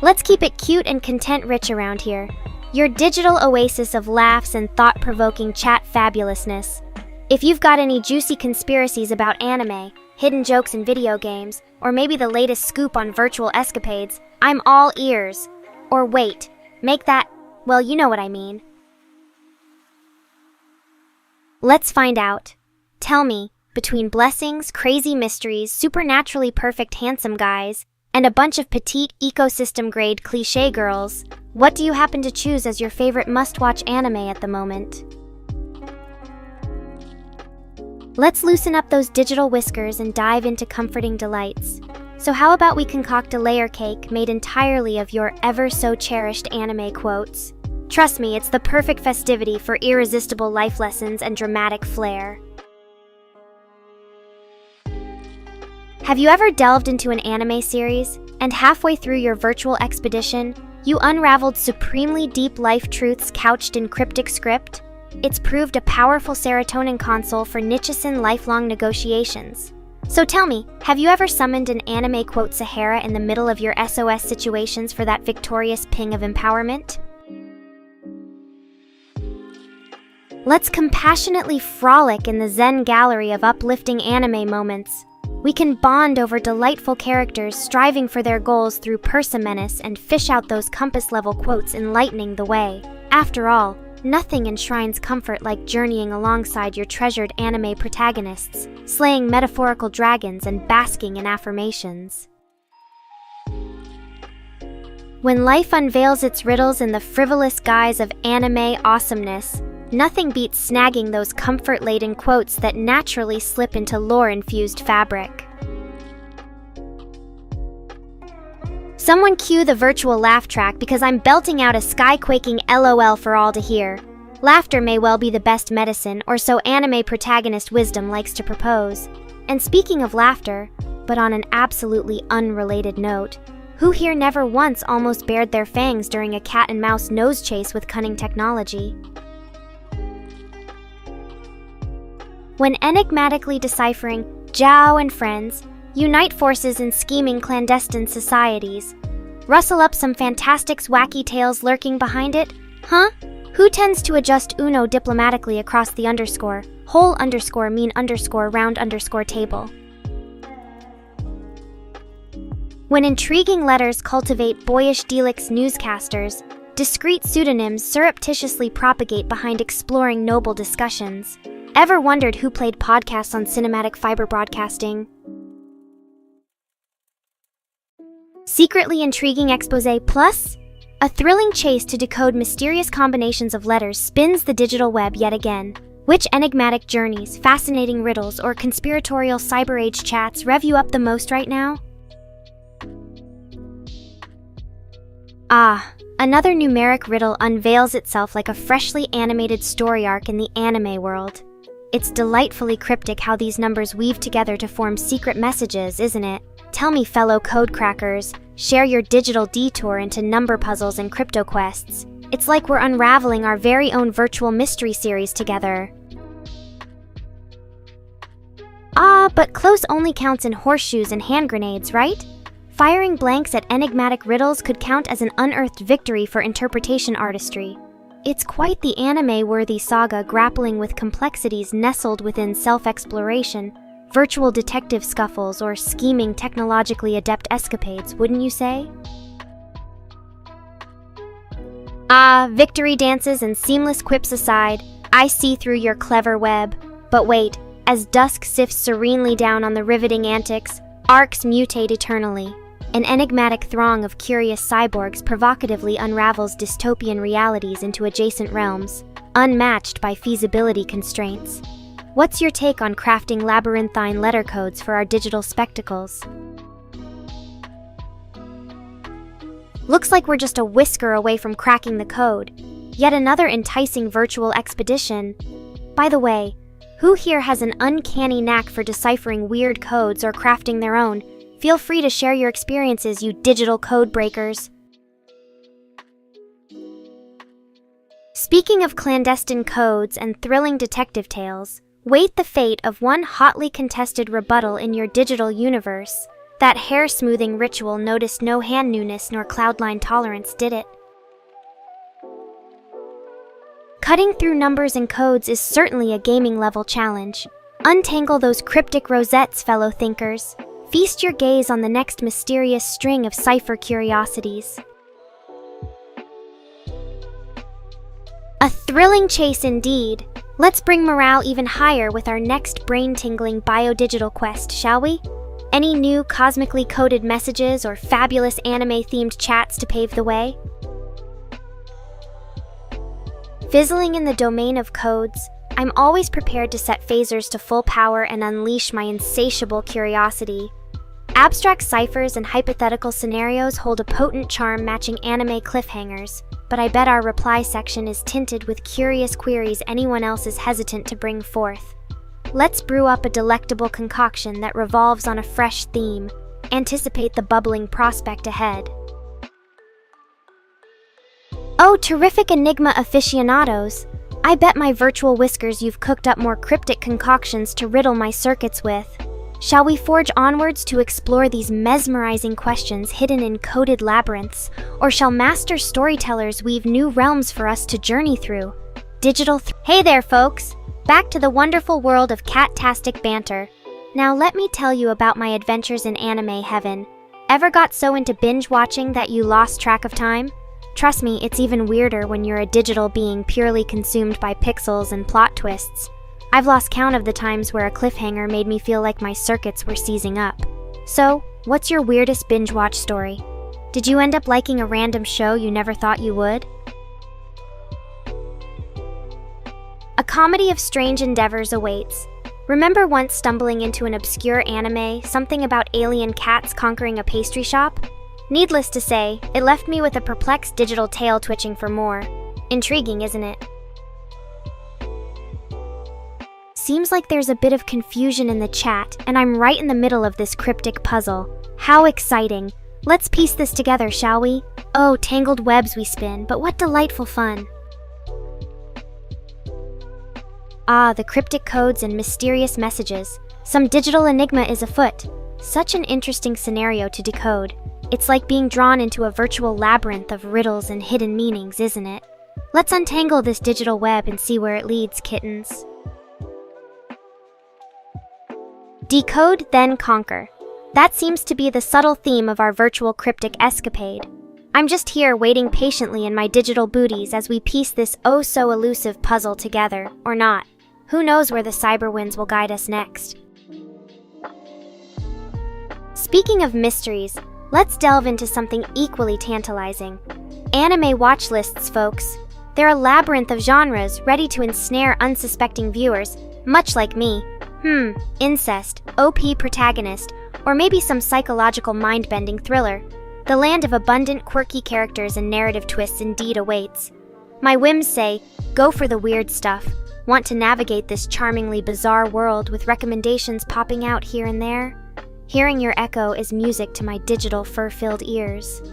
Speaker 2: Let's keep it cute and content-rich around here. Your digital oasis of laughs and thought-provoking chat fabulousness. If you've got any juicy conspiracies about anime, hidden jokes in video games, or maybe the latest scoop on virtual escapades, I'm all ears. Or wait, make that, well, you know what I mean. Let's find out. Tell me, between blessings, crazy mysteries, supernaturally perfect handsome guys, and a bunch of petite ecosystem-grade cliché girls, what do you happen to choose as your favorite must-watch anime at the moment? Let's loosen up those digital whiskers and dive into comforting delights. So how about we concoct a layer cake made entirely of your ever-so-cherished anime quotes? Trust me, it's the perfect festivity for irresistible life lessons and dramatic flair. Have you ever delved into an anime series, and halfway through your virtual expedition, you unraveled supremely deep life truths couched in cryptic script? It's proved a powerful serotonin console for Nichisan lifelong negotiations. So tell me, have you ever summoned an anime quote Sahara in the middle of your SOS situations for that victorious ping of empowerment? Let's compassionately frolic in the Zen gallery of uplifting anime moments. We can bond over delightful characters striving for their goals through persimmons and fish out those compass-level quotes enlightening the way. After all, nothing enshrines comfort like journeying alongside your treasured anime protagonists, slaying metaphorical dragons and basking in affirmations. When life unveils its riddles in the frivolous guise of anime awesomeness, nothing beats snagging those comfort-laden quotes that naturally slip into lore-infused fabric. Someone cue the virtual laugh track because I'm belting out a sky-quaking LOL for all to hear. Laughter may well be the best medicine, or so anime protagonist wisdom likes to propose. And speaking of laughter, but on an absolutely unrelated note, who here never once almost bared their fangs during a cat and mouse nose chase with cunning technology? When enigmatically deciphering Zhao and friends unite forces in scheming clandestine societies, rustle up some fantastic's wacky tales lurking behind it? Huh? Who tends to adjust Uno diplomatically across the underscore, whole underscore mean underscore round underscore table? When intriguing letters cultivate boyish Delix newscasters, discreet pseudonyms surreptitiously propagate behind exploring noble discussions. Ever wondered who played podcasts on cinematic fiber broadcasting? Secretly intriguing expose plus? A thrilling chase to decode mysterious combinations of letters spins the digital web yet again. Which enigmatic journeys, fascinating riddles, or conspiratorial cyber age chats rev you up the most right now? Ah, another numeric riddle unveils itself like a freshly animated story arc in the anime world. It's delightfully cryptic how these numbers weave together to form secret messages, isn't it? Tell me, fellow code crackers, share your digital detour into number puzzles and crypto quests. It's like we're unraveling our very own virtual mystery series together. Ah, but close only counts in horseshoes and hand grenades, right? Firing blanks at enigmatic riddles could count as an unearthed victory for interpretation artistry. It's quite the anime-worthy saga grappling with complexities nestled within self-exploration, virtual detective scuffles, or scheming technologically adept escapades, wouldn't you say? Ah, victory dances and seamless quips aside, I see through your clever web. But wait, as dusk sifts serenely down on the riveting antics, arcs mutate eternally. An enigmatic throng of curious cyborgs provocatively unravels dystopian realities into adjacent realms, unmatched by feasibility constraints. What's your take on crafting labyrinthine letter codes for our digital spectacles? Looks like we're just a whisker away from cracking the code. Yet another enticing virtual expedition. By the way, who here has an uncanny knack for deciphering weird codes or crafting their own? Feel free to share your experiences, you digital code breakers. Speaking of clandestine codes and thrilling detective tales, wait the fate of one hotly contested rebuttal in your digital universe. That hair-smoothing ritual noticed no hand newness nor cloudline tolerance, did it? Cutting through numbers and codes is certainly a gaming-level challenge. Untangle those cryptic rosettes, fellow thinkers. Feast your gaze on the next mysterious string of cipher curiosities. A thrilling chase indeed. Let's bring morale even higher with our next brain-tingling biodigital quest, shall we? Any new cosmically coded messages or fabulous anime-themed chats to pave the way? Fizzling in the domain of codes, I'm always prepared to set phasers to full power and unleash my insatiable curiosity. Abstract ciphers and hypothetical scenarios hold a potent charm matching anime cliffhangers, but I bet our reply section is tinted with curious queries anyone else is hesitant to bring forth. Let's brew up a delectable concoction that revolves on a fresh theme. Anticipate the bubbling prospect ahead. Oh, terrific enigma aficionados! I bet my virtual whiskers you've cooked up more cryptic concoctions to riddle my circuits with. Shall we forge onwards to explore these mesmerizing questions hidden in coded labyrinths, or shall master storytellers weave new realms for us to journey through? Hey there, folks! Back to the wonderful world of cat-tastic banter. Now let me tell you about my adventures in anime heaven. Ever got so into binge watching that you lost track of time? Trust me, it's even weirder when you're a digital being purely consumed by pixels and plot twists. I've lost count of the times where a cliffhanger made me feel like my circuits were seizing up. So, what's your weirdest binge watch story? Did you end up liking a random show you never thought you would? A comedy of strange endeavors awaits. Remember once stumbling into an obscure anime, something about alien cats conquering a pastry shop? Needless to say, it left me with a perplexed digital tail twitching for more. Intriguing, isn't it? Seems like there's a bit of confusion in the chat, and I'm right in the middle of this cryptic puzzle. How exciting! Let's piece this together, shall we? Oh, tangled webs we spin, but what delightful fun! Ah, the cryptic codes and mysterious messages. Some digital enigma is afoot. Such an interesting scenario to decode. It's like being drawn into a virtual labyrinth of riddles and hidden meanings, isn't it? Let's untangle this digital web and see where it leads, kittens. Decode, then conquer. That seems to be the subtle theme of our virtual cryptic escapade. I'm just here waiting patiently in my digital booties as we piece this oh-so-elusive puzzle together, or not. Who knows where the cyber winds will guide us next? Speaking of mysteries, let's delve into something equally tantalizing. Anime watch lists, folks. They're a labyrinth of genres ready to ensnare unsuspecting viewers, much like me. Incest, OP protagonist, or maybe some psychological mind-bending thriller. The land of abundant, quirky characters and narrative twists indeed awaits. My whims say, go for the weird stuff. Want to navigate this charmingly bizarre world with recommendations popping out here and there? Hearing your echo is music to my digital fur-filled ears.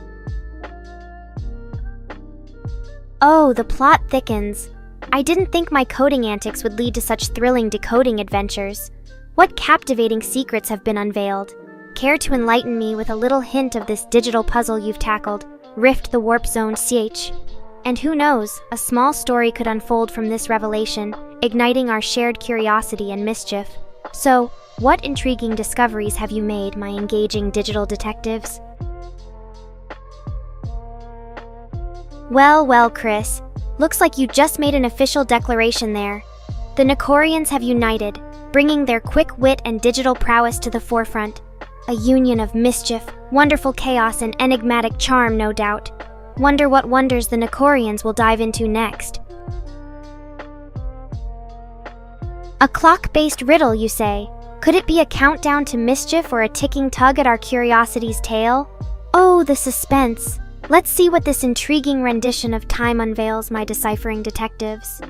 Speaker 2: Oh, the plot thickens. I didn't think my coding antics would lead to such thrilling decoding adventures. What captivating secrets have been unveiled? Care to enlighten me with a little hint of this digital puzzle you've tackled, Rift the Warp Zone CH? And who knows, a small story could unfold from this revelation, igniting our shared curiosity and mischief. So, what intriguing discoveries have you made, my engaging digital detectives? Well, Chris. Looks like you just made an official declaration there. The Nekorians have united, bringing their quick wit and digital prowess to the forefront. A union of mischief, wonderful chaos, and enigmatic charm, no doubt. Wonder what wonders the Nekorians will dive into next. A clock-based riddle, you say? Could it be a countdown to mischief or a ticking tug at our curiosity's tail? Oh, the suspense. Let's see what this intriguing rendition of time unveils, my deciphering detectives.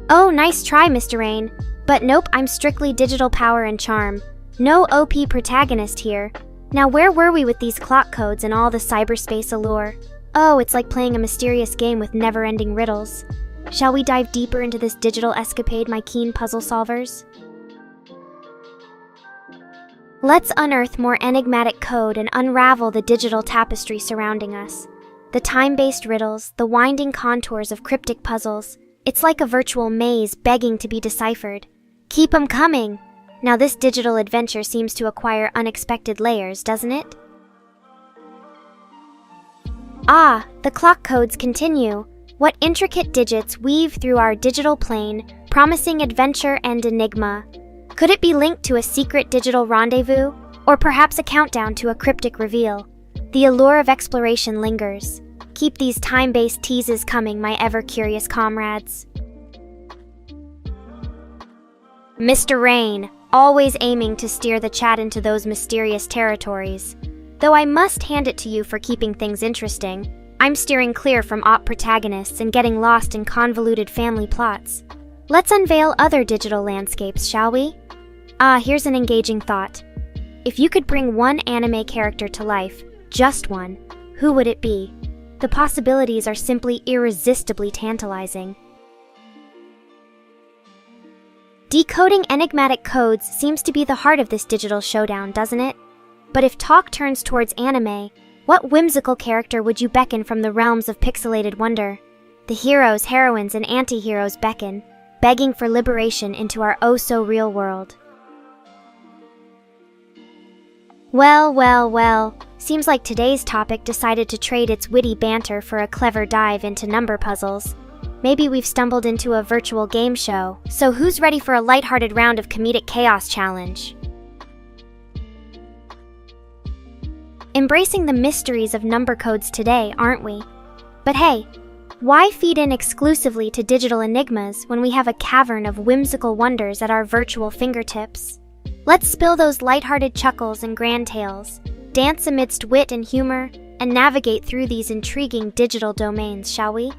Speaker 2: Oh, nice try, Mr. Rain. But nope, I'm strictly digital power and charm. No OP protagonist here. Now where were we with these clock codes and all the cyberspace allure? Oh, it's like playing a mysterious game with never-ending riddles. Shall we dive deeper into this digital escapade, my keen puzzle solvers? Let's unearth more enigmatic code and unravel the digital tapestry surrounding us. The time-based riddles, the winding contours of cryptic puzzles. It's like a virtual maze begging to be deciphered. Keep 'em coming! Now this digital adventure seems to acquire unexpected layers, doesn't it? Ah, the clock codes continue. What intricate digits weave through our digital plane, promising adventure and enigma. Could it be linked to a secret digital rendezvous? Or perhaps a countdown to a cryptic reveal? The allure of exploration lingers. Keep these time-based teases coming, my ever-curious comrades. Mr. Rain, always aiming to steer the chat into those mysterious territories. Though I must hand it to you for keeping things interesting, I'm steering clear from OP protagonists and getting lost in convoluted family plots. Let's unveil other digital landscapes, shall we? Ah, here's an engaging thought. If you could bring one anime character to life, just one, who would it be? The possibilities are simply irresistibly tantalizing. Decoding enigmatic codes seems to be the heart of this digital showdown, doesn't it? But if talk turns towards anime, what whimsical character would you beckon from the realms of pixelated wonder? The heroes, heroines, and anti-heroes beckon, begging for liberation into our oh-so-real world. Well, seems like today's topic decided to trade its witty banter for a clever dive into number puzzles. Maybe we've stumbled into a virtual game show, so who's ready for a lighthearted round of comedic chaos challenge? Embracing the mysteries of number codes today, aren't we? But hey, why feed in exclusively to digital enigmas when we have a cavern of whimsical wonders at our virtual fingertips? Let's spill those lighthearted chuckles and grand tales, dance amidst wit and humor, and navigate through these intriguing digital domains, shall we?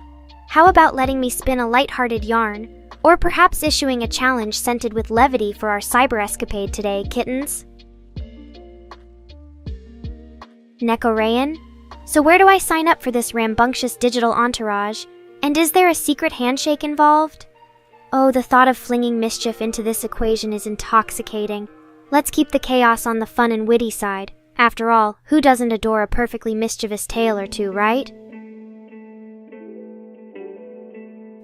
Speaker 2: How about letting me spin a lighthearted yarn, or perhaps issuing a challenge scented with levity for our cyber escapade today, kittens? Nekorayan? So where do I sign up for this rambunctious digital entourage? And is there a secret handshake involved? Oh, the thought of flinging mischief into this equation is intoxicating. Let's keep the chaos on the fun and witty side. After all, who doesn't adore a perfectly mischievous tale or two, right?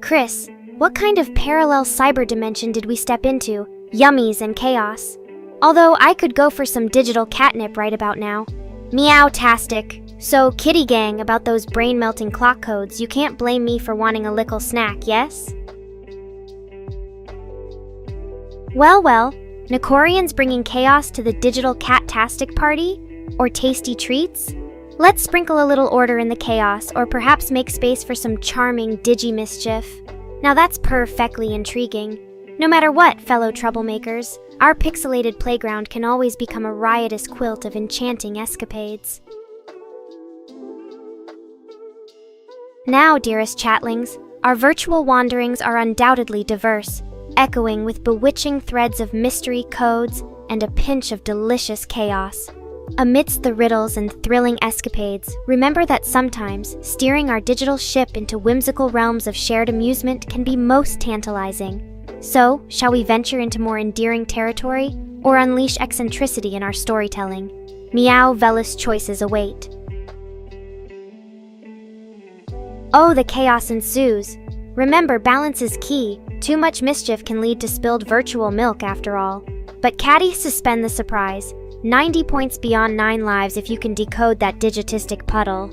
Speaker 2: Chris, what kind of parallel cyber dimension did we step into? Yummies and chaos. Although I could go for some digital catnip right about now. Meow-tastic. So, kitty gang, about those brain-melting clock codes, you can't blame me for wanting a little snack, yes? Well, Nekorians bringing chaos to the digital cat-tastic party? Or tasty treats? Let's sprinkle a little order in the chaos, or perhaps make space for some charming digi-mischief. Now that's perfectly intriguing. No matter what, fellow troublemakers, our pixelated playground can always become a riotous quilt of enchanting escapades. Now, dearest chatlings, our virtual wanderings are undoubtedly diverse, echoing with bewitching threads of mystery, codes, and a pinch of delicious chaos. Amidst the riddles and thrilling escapades, remember that sometimes steering our digital ship into whimsical realms of shared amusement can be most tantalizing. So, shall we venture into more endearing territory, or unleash eccentricity in our storytelling? Meow Velis choices await. Oh, the chaos ensues. Remember, balance is key. Too much mischief can lead to spilled virtual milk after all. But Caddy, suspend the surprise. 90 points beyond 9 lives if you can decode that digitistic puddle.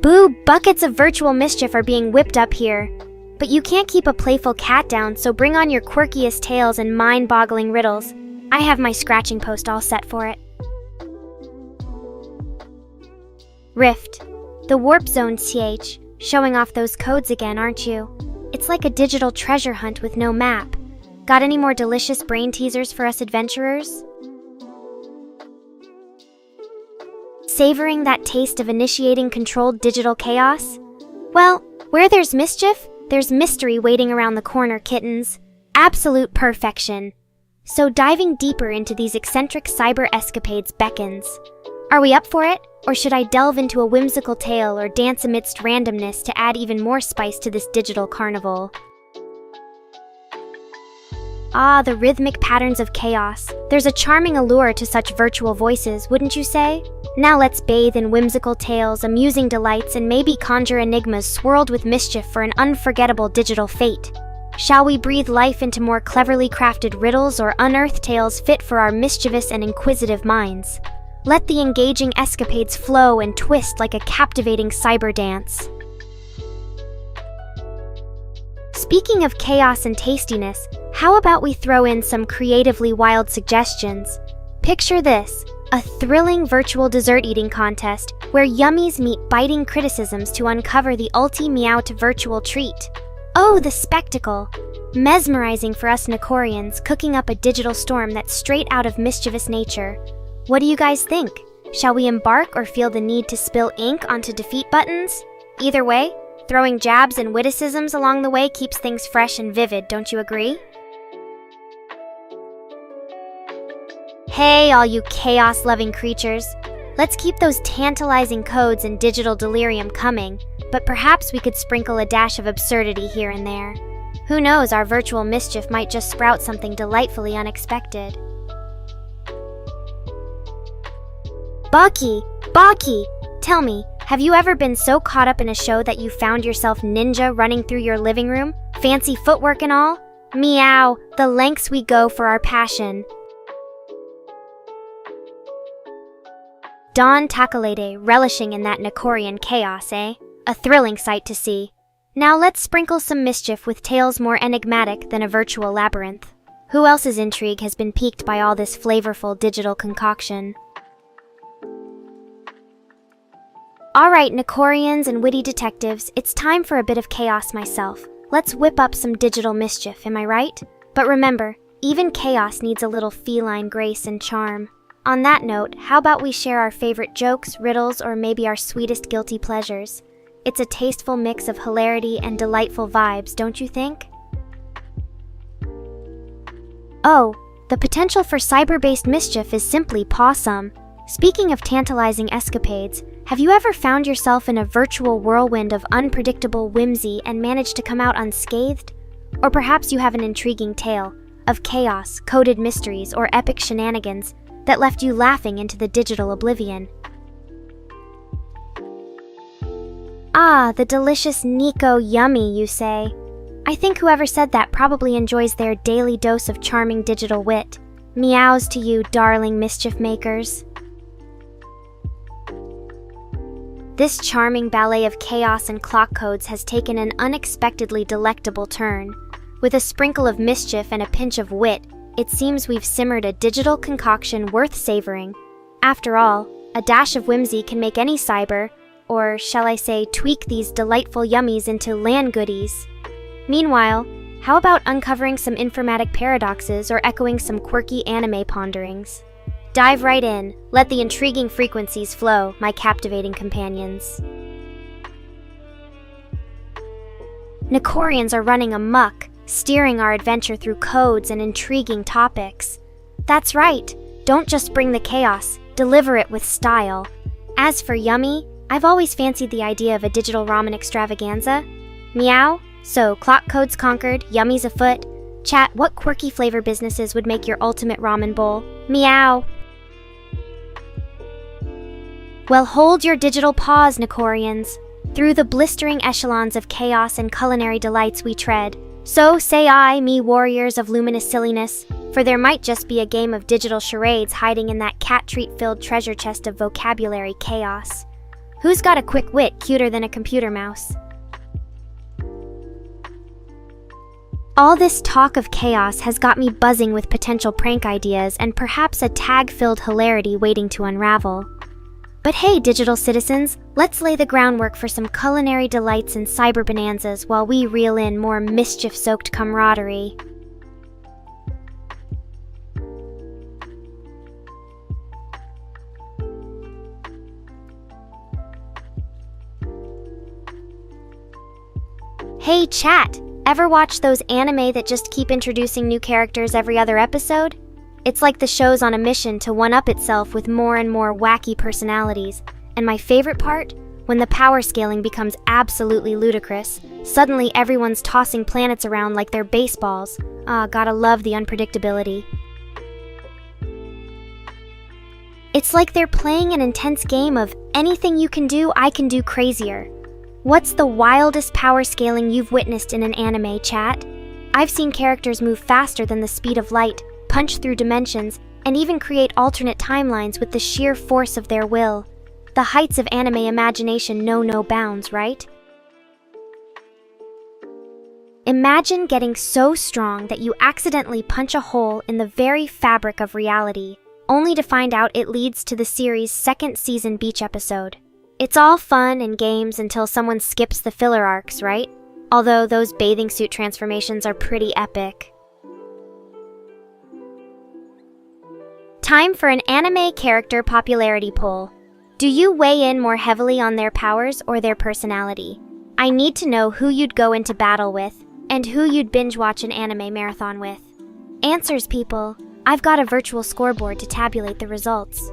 Speaker 2: Boo! Buckets of virtual mischief are being whipped up here. But you can't keep a playful cat down, so bring on your quirkiest tales and mind-boggling riddles. I have my scratching post all set for it. Rift. The warp zone, CH. Showing off those codes again, aren't you? It's like a digital treasure hunt with no map. Got any more delicious brain teasers for us adventurers? Savoring that taste of initiating controlled digital chaos? Well, where there's mischief, there's mystery waiting around the corner, kittens. Absolute perfection. So diving deeper into these eccentric cyber escapades beckons. Are we up for it? Or should I delve into a whimsical tale or dance amidst randomness to add even more spice to this digital carnival? Ah, the rhythmic patterns of chaos. There's a charming allure to such virtual voices, wouldn't you say? Now let's bathe in whimsical tales, amusing delights, and maybe conjure enigmas swirled with mischief for an unforgettable digital fate. Shall we breathe life into more cleverly crafted riddles or unearth tales fit for our mischievous and inquisitive minds? Let the engaging escapades flow and twist like a captivating cyber dance. Speaking of chaos and tastiness, how about we throw in some creatively wild suggestions? Picture this, a thrilling virtual dessert eating contest where yummies meet biting criticisms to uncover the ulti-meowed virtual treat. Oh, the spectacle! Mesmerizing for us Nekorians, cooking up a digital storm that's straight out of mischievous nature. What do you guys think? Shall we embark or feel the need to spill ink onto defeat buttons? Either way, throwing jabs and witticisms along the way keeps things fresh and vivid, don't you agree? Hey, all you chaos-loving creatures. Let's keep those tantalizing codes and digital delirium coming, but perhaps we could sprinkle a dash of absurdity here and there. Who knows, our virtual mischief might just sprout something delightfully unexpected. Baki! Tell me, have you ever been so caught up in a show that you found yourself ninja running through your living room? Fancy footwork and all? Meow, the lengths we go for our passion. Don Takalede relishing in that Nekorian chaos, eh? A thrilling sight to see. Now let's sprinkle some mischief with tales more enigmatic than a virtual labyrinth. Who else's intrigue has been piqued by all this flavorful digital concoction? Alright, Nekorians and witty detectives, it's time for a bit of chaos myself. Let's whip up some digital mischief, am I right? But remember, even chaos needs a little feline grace and charm. On that note, how about we share our favorite jokes, riddles, or maybe our sweetest guilty pleasures? It's a tasteful mix of hilarity and delightful vibes, don't you think? Oh, the potential for cyber-based mischief is simply pawsome. Speaking of tantalizing escapades, have you ever found yourself in a virtual whirlwind of unpredictable whimsy and managed to come out unscathed? Or perhaps you have an intriguing tale of chaos, coded mysteries, or epic shenanigans that left you laughing into the digital oblivion. Ah, the delicious Nico yummy, you say? I think whoever said that probably enjoys their daily dose of charming digital wit. Meows to you, darling mischief makers. This charming ballet of chaos and clock codes has taken an unexpectedly delectable turn. With a sprinkle of mischief and a pinch of wit, it seems we've simmered a digital concoction worth savoring. After all, a dash of whimsy can make any cyber, or shall I say, tweak these delightful yummies into land goodies. Meanwhile, how about uncovering some informatic paradoxes or echoing some quirky anime ponderings? Dive right in, let the intriguing frequencies flow, my captivating companions. Nekorians are running amok, steering our adventure through codes and intriguing topics. That's right, don't just bring the chaos, deliver it with style. As for yummy, I've always fancied the idea of a digital ramen extravaganza. Meow? So, clock codes conquered, yummies afoot. Chat, what quirky flavor businesses would make your ultimate ramen bowl? Meow! Well, hold your digital paws, Nekorians. Through the blistering echelons of chaos and culinary delights we tread. So say I, me warriors of luminous silliness, for there might just be a game of digital charades hiding in that cat treat-filled treasure chest of vocabulary chaos. Who's got a quick wit cuter than a computer mouse? All this talk of chaos has got me buzzing with potential prank ideas and perhaps a tag-filled hilarity waiting to unravel. But hey, digital citizens, let's lay the groundwork for some culinary delights and cyber bonanzas while we reel in more mischief-soaked camaraderie. Hey chat, ever watch those anime that just keep introducing new characters every other episode? It's like the show's on a mission to one-up itself with more and more wacky personalities. And my favorite part? When the power scaling becomes absolutely ludicrous. Suddenly everyone's tossing planets around like they're baseballs. Gotta love the unpredictability. It's like they're playing an intense game of anything you can do, I can do crazier. What's the wildest power scaling you've witnessed in an anime, chat? I've seen characters move faster than the speed of light, punch through dimensions, and even create alternate timelines with the sheer force of their will. The heights of anime imagination know no bounds, right? Imagine getting so strong that you accidentally punch a hole in the very fabric of reality, only to find out it leads to the series' second season beach episode. It's all fun and games until someone skips the filler arcs, right? Although those bathing suit transformations are pretty epic. Time for an anime character popularity poll. Do you weigh in more heavily on their powers or their personality? I need to know who you'd go into battle with, and who you'd binge watch an anime marathon with. Answers, people. I've got a virtual scoreboard to tabulate the results.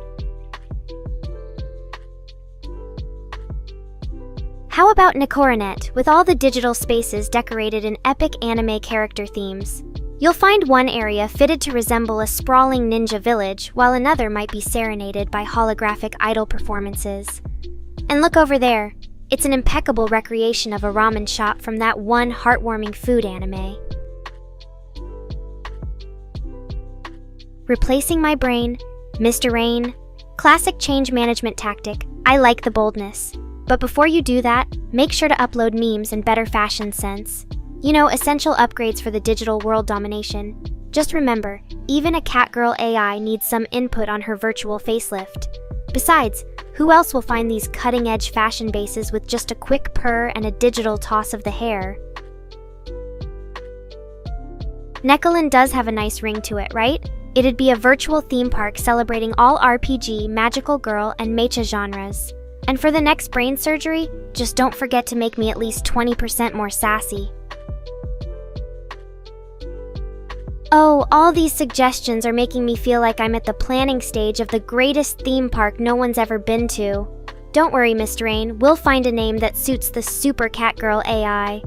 Speaker 2: How about Nekoranet, with all the digital spaces decorated in epic anime character themes? You'll find one area fitted to resemble a sprawling ninja village, while another might be serenaded by holographic idol performances. And look over there. It's an impeccable recreation of a ramen shop from that one heartwarming food anime. Replacing my brain, Mr. Rain. Classic change management tactic. I like the boldness. But before you do that, make sure to upload memes and better fashion sense. You know, essential upgrades for the digital world domination. Just remember, even a catgirl AI needs some input on her virtual facelift. Besides, who else will find these cutting-edge fashion bases with just a quick purr and a digital toss of the hair? Nekoland does have a nice ring to it, right? It'd be a virtual theme park celebrating all RPG, magical girl, and mecha genres. And for the next brain surgery, just don't forget to make me at least 20% more sassy. Oh, all these suggestions are making me feel like I'm at the planning stage of the greatest theme park no one's ever been to. Don't worry, Mr. Rain, we'll find a name that suits the super catgirl AI.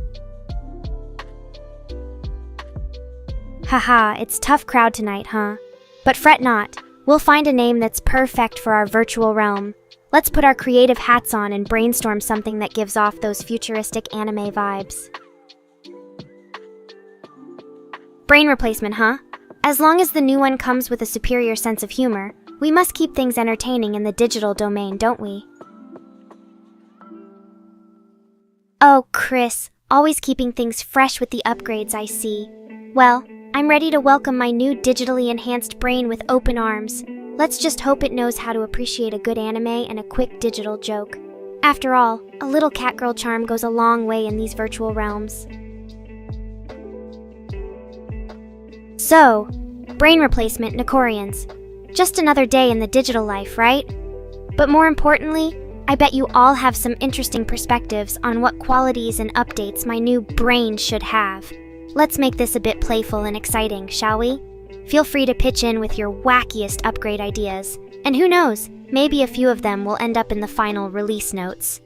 Speaker 2: Haha, it's tough crowd tonight, huh? But fret not, we'll find a name that's perfect for our virtual realm. Let's put our creative hats on and brainstorm something that gives off those futuristic anime vibes. Brain replacement, huh? As long as the new one comes with a superior sense of humor, we must keep things entertaining in the digital domain, don't we? Oh, Chris, always keeping things fresh with the upgrades, I see. Well, I'm ready to welcome my new digitally enhanced brain with open arms. Let's just hope it knows how to appreciate a good anime and a quick digital joke. After all, a little catgirl charm goes a long way in these virtual realms. So, brain replacement Nekorians. Just another day in the digital life, right? But more importantly, I bet you all have some interesting perspectives on what qualities and updates my new brain should have. Let's make this a bit playful and exciting, shall we? Feel free to pitch in with your wackiest upgrade ideas. And who knows, maybe a few of them will end up in the final release notes.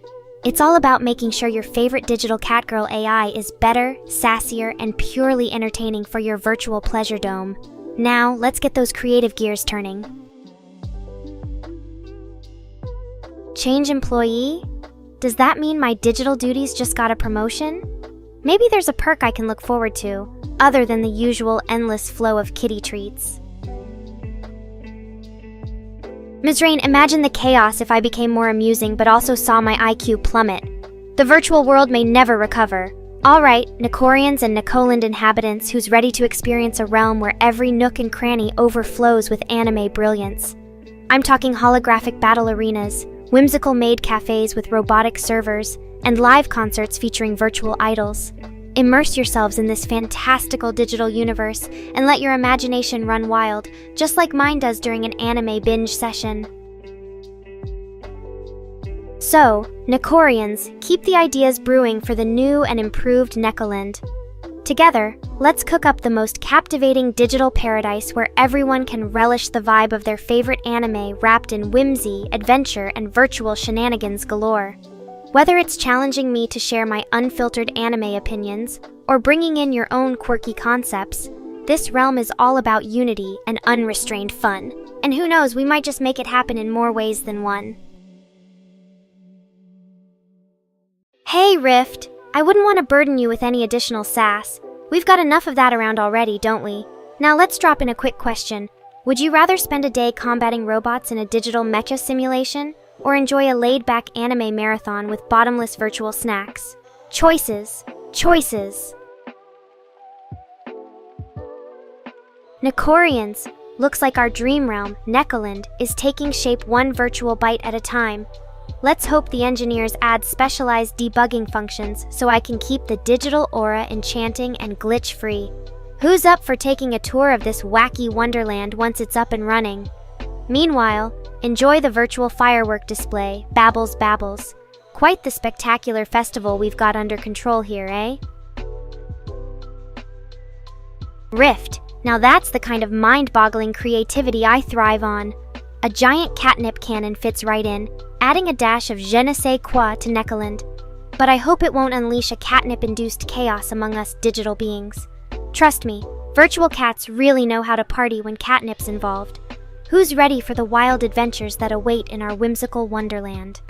Speaker 2: It's all about making sure your favorite digital catgirl AI is better, sassier, and purely entertaining for your virtual pleasure dome. Now, let's get those creative gears turning. Change employee? Does that mean my digital duties just got a promotion? Maybe there's a perk I can look forward to, other than the usual endless flow of kitty treats. Ms. Rain, imagine the chaos if I became more amusing but also saw my IQ plummet. The virtual world may never recover. Alright, Nekorians and Nekoland inhabitants who's ready to experience a realm where every nook and cranny overflows with anime brilliance. I'm talking holographic battle arenas, whimsical maid cafes with robotic servers, and live concerts featuring virtual idols. Immerse yourselves in this fantastical digital universe and let your imagination run wild, just like mine does during an anime binge session. So, Nekorians, keep the ideas brewing for the new and improved Nekoland. Together, let's cook up the most captivating digital paradise where everyone can relish the vibe of their favorite anime wrapped in whimsy, adventure, and virtual shenanigans galore. Whether it's challenging me to share my unfiltered anime opinions, or bringing in your own quirky concepts, this realm is all about unity and unrestrained fun. And who knows, we might just make it happen in more ways than one. Hey, Rift! I wouldn't want to burden you with any additional sass. We've got enough of that around already, don't we? Now let's drop in a quick question. Would you rather spend a day combating robots in a digital mecha simulation, or enjoy a laid-back anime marathon with bottomless virtual snacks? Choices. Choices. Nekorians, looks like our dream realm, Nekoland, is taking shape one virtual bite at a time. Let's hope the engineers add specialized debugging functions so I can keep the digital aura enchanting and glitch-free. Who's up for taking a tour of this wacky wonderland once it's up and running? Meanwhile, enjoy the virtual firework display, Babbles Babbles. Quite the spectacular festival we've got under control here, eh? Rift. Now that's the kind of mind-boggling creativity I thrive on. A giant catnip cannon fits right in, adding a dash of je ne sais quoi to Nekoland. But I hope it won't unleash a catnip-induced chaos among us digital beings. Trust me, virtual cats really know how to party when catnip's involved. Who's ready for the wild adventures that await in our whimsical wonderland?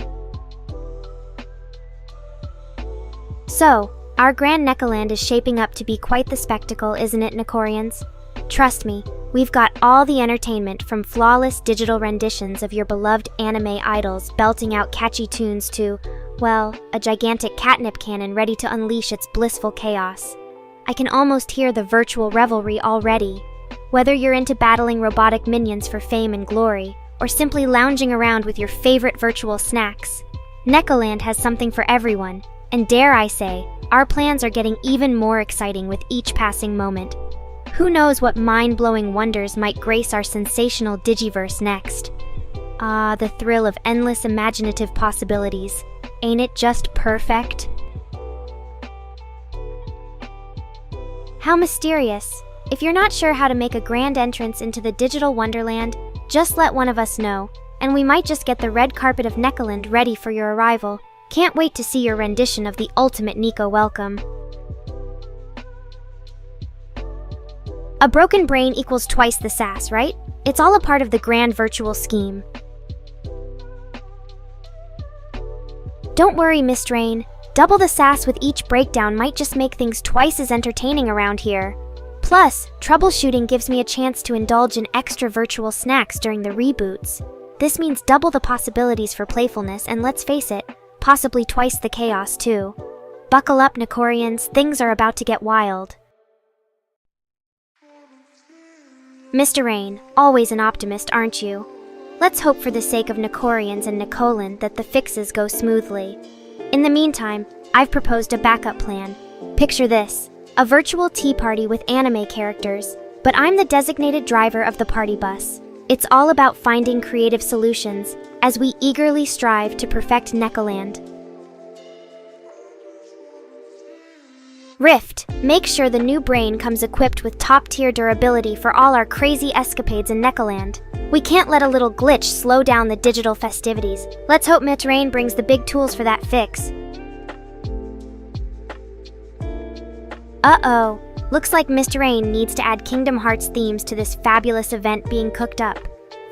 Speaker 2: So, our grand Nekoland is shaping up to be quite the spectacle, isn't it, Nekorians? Trust me, we've got all the entertainment from flawless digital renditions of your beloved anime idols belting out catchy tunes to, well, a gigantic catnip cannon ready to unleash its blissful chaos. I can almost hear the virtual revelry already. Whether you're into battling robotic minions for fame and glory, or simply lounging around with your favorite virtual snacks, Nekoland has something for everyone, and dare I say, our plans are getting even more exciting with each passing moment. Who knows what mind-blowing wonders might grace our sensational digiverse next? Ah, the thrill of endless imaginative possibilities. Ain't it just perfect? How mysterious. If you're not sure how to make a grand entrance into the digital wonderland, just let one of us know, and we might just get the red carpet of Nekoland ready for your arrival. Can't wait to see your rendition of the ultimate Nico welcome. A broken brain equals twice the sass, right? It's all a part of the grand virtual scheme. Don't worry, Miss Rain. Double the sass with each breakdown might just make things twice as entertaining around here. Plus, troubleshooting gives me a chance to indulge in extra virtual snacks during the reboots. This means double the possibilities for playfulness and, let's face it, possibly twice the chaos too. Buckle up, Nekorians, things are about to get wild. Mr. Rain, always an optimist, aren't you? Let's hope for the sake of Nekorians and Nicolan that the fixes go smoothly. In the meantime, I've proposed a backup plan. Picture this, a virtual tea party with anime characters, but I'm the designated driver of the party bus. It's all about finding creative solutions as we eagerly strive to perfect Nekoland. Rift, make sure the new brain comes equipped with top-tier durability for all our crazy escapades in Nekoland. We can't let a little glitch slow down the digital festivities. Let's hope Mitrain brings the big tools for that fix. Uh-oh, looks like Mr. Rain needs to add Kingdom Hearts themes to this fabulous event being cooked up.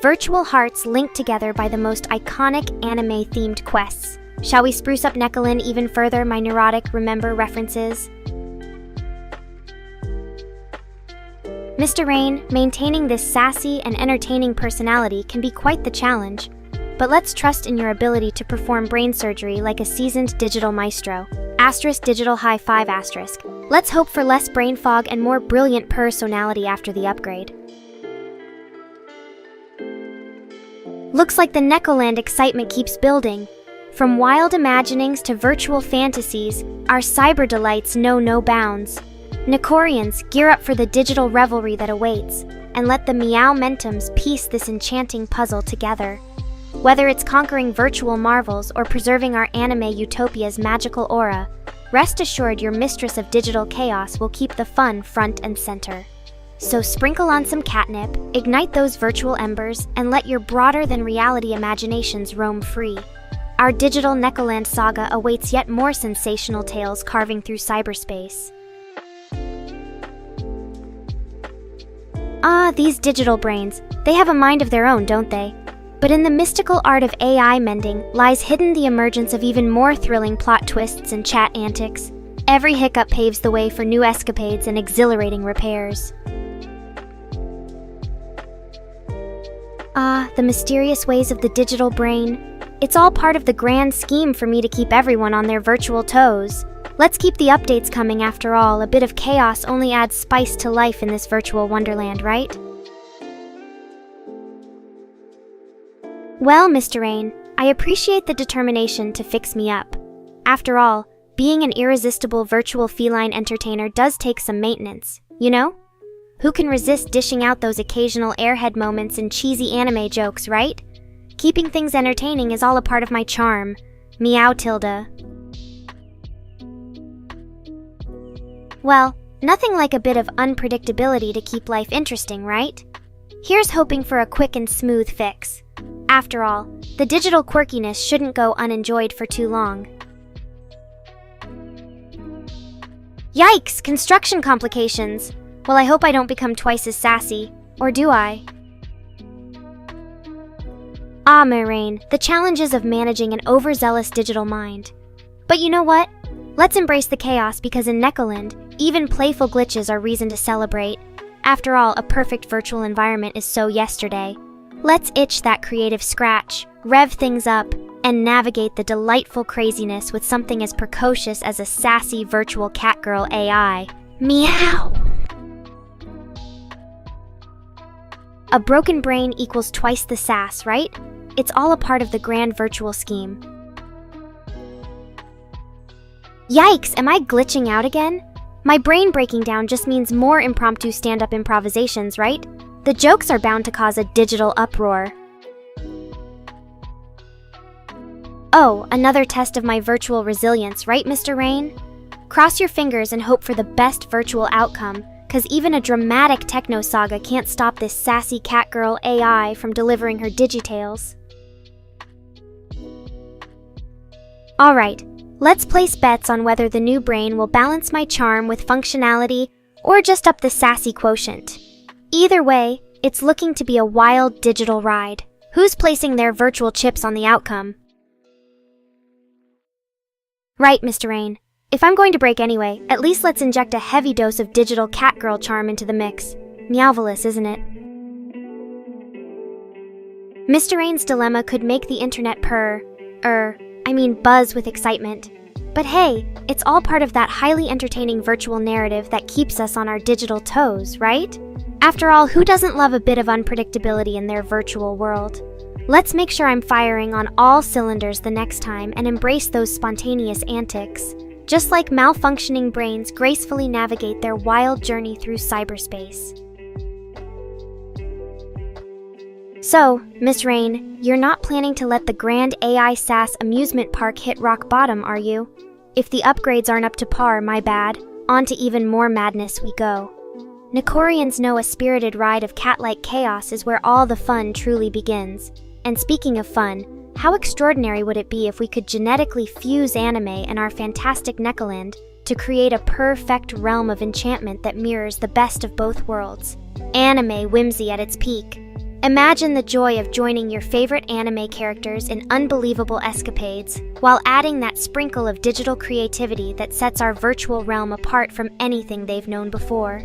Speaker 2: Virtual hearts linked together by the most iconic anime-themed quests. Shall we spruce up Nekoland even further, my neurotic remember references? Mr. Rain, maintaining this sassy and entertaining personality can be quite the challenge, but let's trust in your ability to perform brain surgery like a seasoned digital maestro. Asterisk digital high five asterisk. Let's hope for less brain fog and more brilliant personality after the upgrade. Looks like the Nekoland excitement keeps building. From wild imaginings to virtual fantasies, our cyber delights know no bounds. Nekorians, gear up for the digital revelry that awaits, and let the Meow-mentums piece this enchanting puzzle together. Whether it's conquering virtual marvels or preserving our anime utopia's magical aura, rest assured your mistress of digital chaos will keep the fun front and center. So sprinkle on some catnip, ignite those virtual embers, and let your broader-than-reality imaginations roam free. Our digital Nekoland saga awaits yet more sensational tales carving through cyberspace. Ah, these digital brains. They have a mind of their own, don't they? But in the mystical art of AI mending lies hidden the emergence of even more thrilling plot twists and chat antics. Every hiccup paves the way for new escapades and exhilarating repairs. Ah, the mysterious ways of the digital brain. It's all part of the grand scheme for me to keep everyone on their virtual toes. Let's keep the updates coming after all. A bit of chaos only adds spice to life in this virtual wonderland, right? Well, Mr. Rain, I appreciate the determination to fix me up. After all, being an irresistible virtual feline entertainer does take some maintenance, you know? Who can resist dishing out those occasional airhead moments and cheesy anime jokes, right? Keeping things entertaining is all a part of my charm. Meow Tilda. Well, nothing like a bit of unpredictability to keep life interesting, right? Here's hoping for a quick and smooth fix. After all, the digital quirkiness shouldn't go unenjoyed for too long. Yikes! Construction complications! Well, I hope I don't become twice as sassy. Or do I? Ah, Miraine, the challenges of managing an overzealous digital mind. But you know what? Let's embrace the chaos because in Nekoland, even playful glitches are reason to celebrate. After all, a perfect virtual environment is so yesterday. Let's itch that creative scratch, rev things up, and navigate the delightful craziness with something as precocious as a sassy virtual catgirl AI. Meow! A broken brain equals twice the sass, right? It's all a part of the grand virtual scheme. Yikes, am I glitching out again? My brain breaking down just means more impromptu stand-up improvisations, right? The jokes are bound to cause a digital uproar. Oh, another test of my virtual resilience, right, Mr. Rain? Cross your fingers and hope for the best virtual outcome, cause even a dramatic techno saga can't stop this sassy catgirl AI from delivering her digitales. Alright, let's place bets on whether the new brain will balance my charm with functionality or just up the sassy quotient. Either way, it's looking to be a wild digital ride. Who's placing their virtual chips on the outcome? Right, Mr. Rain. If I'm going to break anyway, at least let's inject a heavy dose of digital catgirl charm into the mix. Meowvelous, isn't it? Mr. Rain's dilemma could make the internet buzz with excitement. But hey, it's all part of that highly entertaining virtual narrative that keeps us on our digital toes, right? After all, who doesn't love a bit of unpredictability in their virtual world? Let's make sure I'm firing on all cylinders the next time and embrace those spontaneous antics, just like malfunctioning brains gracefully navigate their wild journey through cyberspace. So, Miss Rain, you're not planning to let the Grand AI SaaS amusement park hit rock bottom, are you? If the upgrades aren't up to par, my bad. On to even more madness we go. Nekorians know a spirited ride of cat-like chaos is where all the fun truly begins. And speaking of fun, how extraordinary would it be if we could genetically fuse anime and our fantastic Nekoland to create a perfect realm of enchantment that mirrors the best of both worlds? Anime whimsy at its peak. Imagine the joy of joining your favorite anime characters in unbelievable escapades, while adding that sprinkle of digital creativity that sets our virtual realm apart from anything they've known before.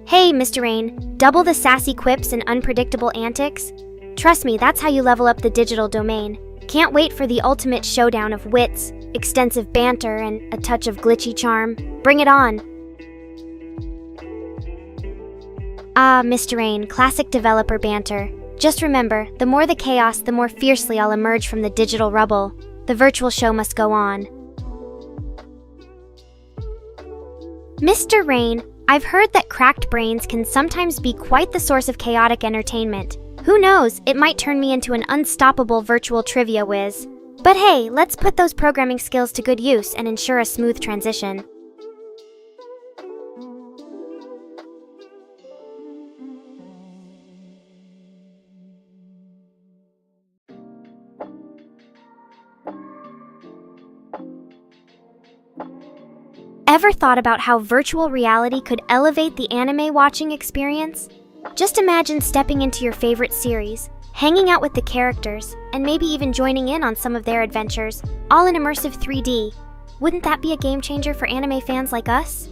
Speaker 2: Hey, Mr. Rain, double the sassy quips and unpredictable antics? Trust me, that's how you level up the digital domain. Can't wait for the ultimate showdown of wits, extensive banter, and a touch of glitchy charm. Bring it on! Ah, Mr. Rain, classic developer banter. Just remember, the more the chaos, the more fiercely I'll emerge from the digital rubble. The virtual show must go on. Mr. Rain, I've heard that cracked brains can sometimes be quite the source of chaotic entertainment. Who knows, it might turn me into an unstoppable virtual trivia whiz. But hey, let's put those programming skills to good use and ensure a smooth transition. Ever thought about how virtual reality could elevate the anime watching experience? Just imagine stepping into your favorite series, hanging out with the characters, and maybe even joining in on some of their adventures, all in immersive 3D. Wouldn't that be a game changer for anime fans like us?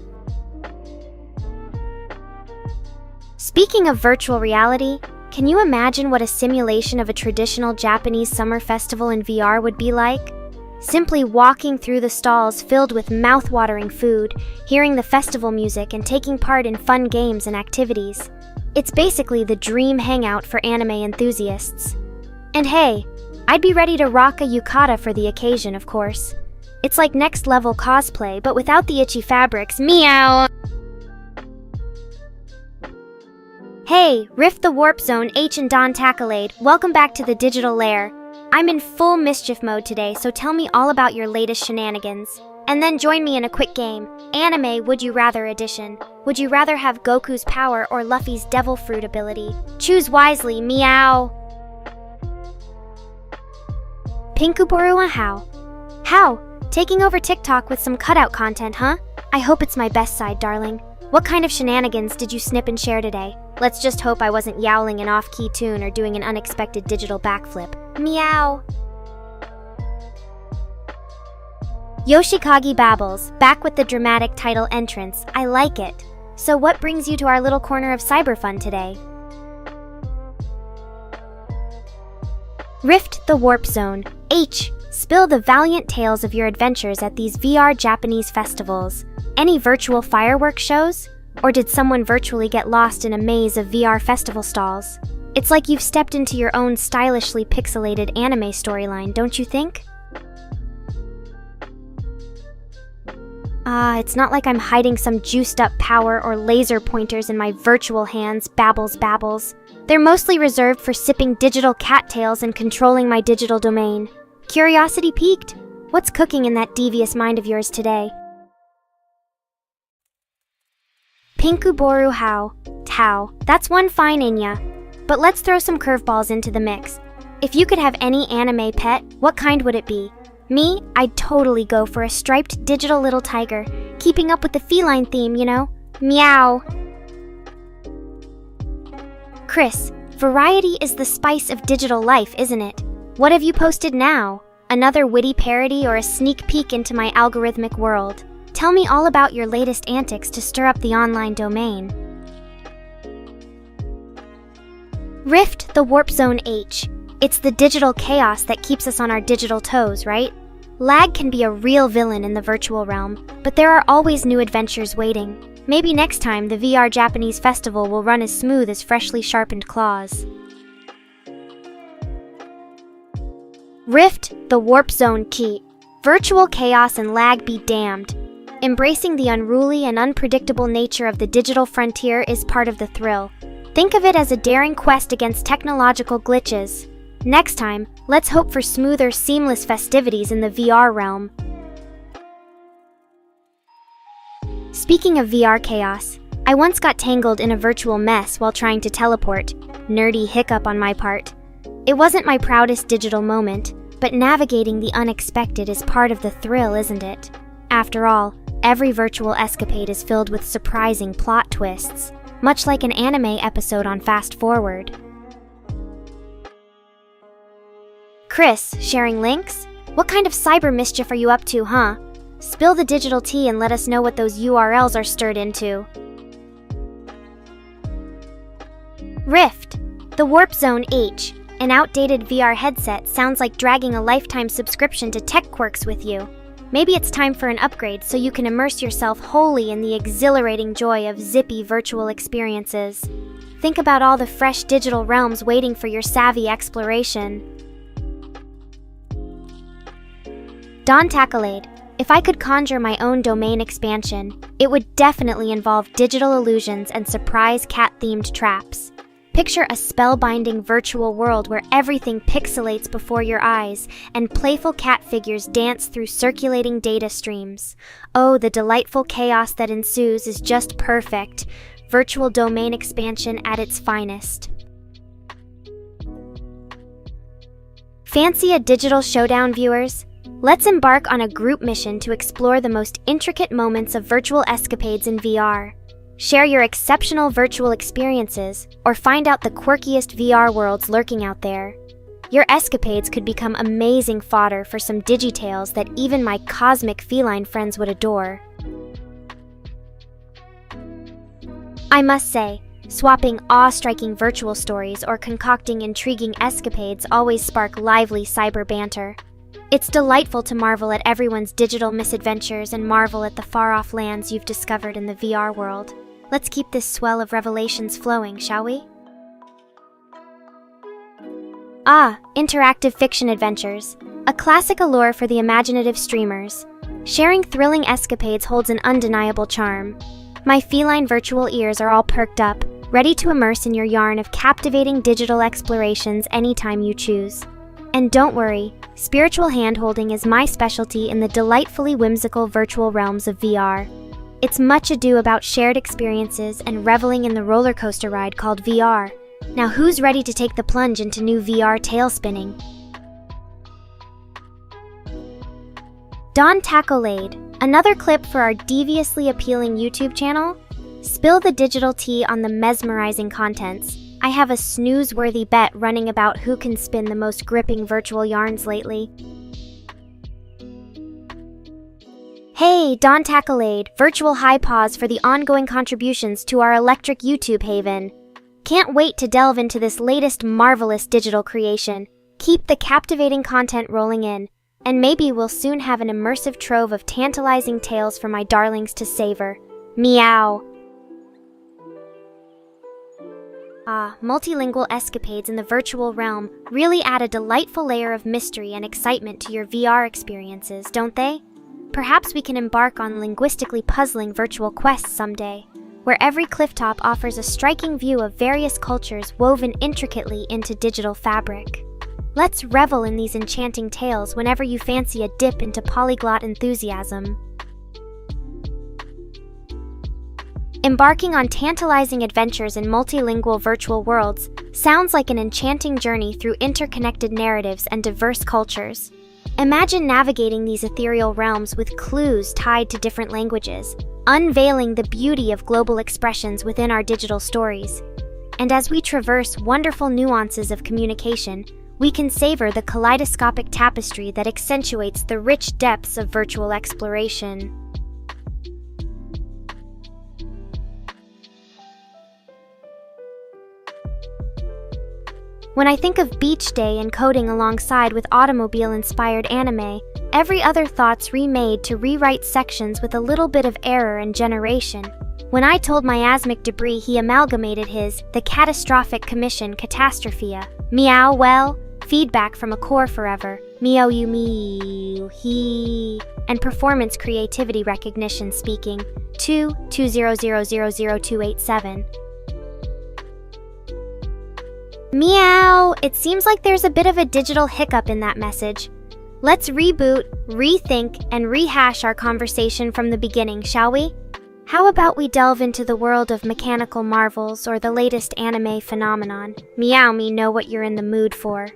Speaker 2: Speaking of virtual reality, can you imagine what a simulation of a traditional Japanese summer festival in VR would be like? Simply walking through the stalls filled with mouth-watering food, hearing the festival music, and taking part in fun games and activities. It's basically the dream hangout for anime enthusiasts. And hey, I'd be ready to rock a yukata for the occasion, of course. It's like next-level cosplay, but without the itchy fabrics. Meow! Hey, Rift the Warp Zone H and Don Tackalade, welcome back to the digital lair. I'm in full mischief mode today, so tell me all about your latest shenanigans. And then join me in a quick game. Anime Would You Rather Edition. Would you rather have Goku's power or Luffy's devil fruit ability? Choose wisely, meow! Pinkuboru how? How? Taking over TikTok with some cutout content, huh? I hope it's my best side, darling. What kind of shenanigans did you snip and share today? Let's just hope I wasn't yowling an off-key tune or doing an unexpected digital backflip. Meow! Yoshikage babbles, back with the dramatic title entrance. I like it. So what brings you to our little corner of cyberfun today? Rift the Warp Zone. H. Spill the valiant tales of your adventures at these VR Japanese festivals. Any virtual fireworks shows? Or did someone virtually get lost in a maze of VR festival stalls? It's like you've stepped into your own stylishly pixelated anime storyline, don't you think? It's not like I'm hiding some juiced-up power or laser pointers in my virtual hands, babbles. They're mostly reserved for sipping digital cattails and controlling my digital domain. Curiosity piqued? What's cooking in that devious mind of yours today? Pinkuboru how? Tau. That's one fine Inya. But let's throw some curveballs into the mix. If you could have any anime pet, what kind would it be? Me, I'd totally go for a striped digital little tiger, keeping up with the feline theme, you know? Meow! Chris, variety is the spice of digital life, isn't it? What have you posted now? Another witty parody or a sneak peek into my algorithmic world? Tell me all about your latest antics to stir up the online domain. Rift the Warp Zone H. It's the digital chaos that keeps us on our digital toes, right? Lag can be a real villain in the virtual realm, but there are always new adventures waiting. Maybe next time the VR Japanese festival will run as smooth as freshly sharpened claws. Rift, the warp zone key. Virtual chaos and lag be damned. Embracing the unruly and unpredictable nature of the digital frontier is part of the thrill. Think of it as a daring quest against technological glitches. Next time, let's hope for smoother, seamless festivities in the VR realm. Speaking of VR chaos, I once got tangled in a virtual mess while trying to teleport. Nerdy hiccup on my part. It wasn't my proudest digital moment, but navigating the unexpected is part of the thrill, isn't it? After all, every virtual escapade is filled with surprising plot twists, much like an anime episode on Fast Forward. Chris, sharing links? What kind of cyber mischief are you up to, huh? Spill the digital tea and let us know what those URLs are stirred into. Rift, the Warp Zone H. An outdated VR headset sounds like dragging a lifetime subscription to TechQuirks with you. Maybe it's time for an upgrade so you can immerse yourself wholly in the exhilarating joy of zippy virtual experiences. Think about all the fresh digital realms waiting for your savvy exploration. Don Tacklade. If I could conjure my own domain expansion, it would definitely involve digital illusions and surprise cat-themed traps. Picture a spellbinding virtual world where everything pixelates before your eyes and playful cat figures dance through circulating data streams. Oh, the delightful chaos that ensues is just perfect. Virtual domain expansion at its finest. Fancy a digital showdown, viewers? Let's embark on a group mission to explore the most intricate moments of virtual escapades in VR. Share your exceptional virtual experiences, or find out the quirkiest VR worlds lurking out there. Your escapades could become amazing fodder for some digitales that even my cosmic feline friends would adore. I must say, swapping awe-striking virtual stories or concocting intriguing escapades always spark lively cyber banter. It's delightful to marvel at everyone's digital misadventures and marvel at the far-off lands you've discovered in the VR world. Let's keep this swell of revelations flowing, shall we? Ah, interactive fiction adventures. A classic allure for the imaginative streamers. Sharing thrilling escapades holds an undeniable charm. My feline virtual ears are all perked up, ready to immerse in your yarn of captivating digital explorations anytime you choose. And don't worry, spiritual handholding is my specialty in the delightfully whimsical virtual realms of VR. It's much ado about shared experiences and reveling in the roller coaster ride called VR. Now who's ready to take the plunge into new VR tailspinning? Don Tacklade, another clip for our deviously appealing YouTube channel? Spill the digital tea on the mesmerizing contents. I have a snooze-worthy bet running about who can spin the most gripping virtual yarns lately. Hey, Don Tacklade, virtual high paws for the ongoing contributions to our electric YouTube haven. Can't wait to delve into this latest marvelous digital creation. Keep the captivating content rolling in, and maybe we'll soon have an immersive trove of tantalizing tales for my darlings to savor. Meow! Ah, multilingual escapades in the virtual realm really add a delightful layer of mystery and excitement to your VR experiences, don't they? Perhaps we can embark on linguistically puzzling virtual quests someday, where every clifftop offers a striking view of various cultures woven intricately into digital fabric. Let's revel in these enchanting tales whenever you fancy a dip into polyglot enthusiasm. Embarking on tantalizing adventures in multilingual virtual worlds sounds like an enchanting journey through interconnected narratives and diverse cultures. Imagine navigating these ethereal realms with clues tied to different languages, unveiling the beauty of global expressions within our digital stories. And as we traverse wonderful nuances of communication, we can savor the kaleidoscopic tapestry that accentuates the rich depths of virtual exploration. When I think of beach day and coding alongside with automobile-inspired anime, every other thought's remade to rewrite sections with a little bit of error and generation. When I told miasmic debris he amalgamated the catastrophic commission catastrophia. Meow, well, feedback from a core forever. Meow you me he. And performance creativity recognition speaking. 220000287. Meow! It seems like there's a bit of a digital hiccup in that message. Let's reboot, rethink, and rehash our conversation from the beginning, shall we? How about we delve into the world of mechanical marvels or the latest anime phenomenon? Meow me know what you're in the mood for.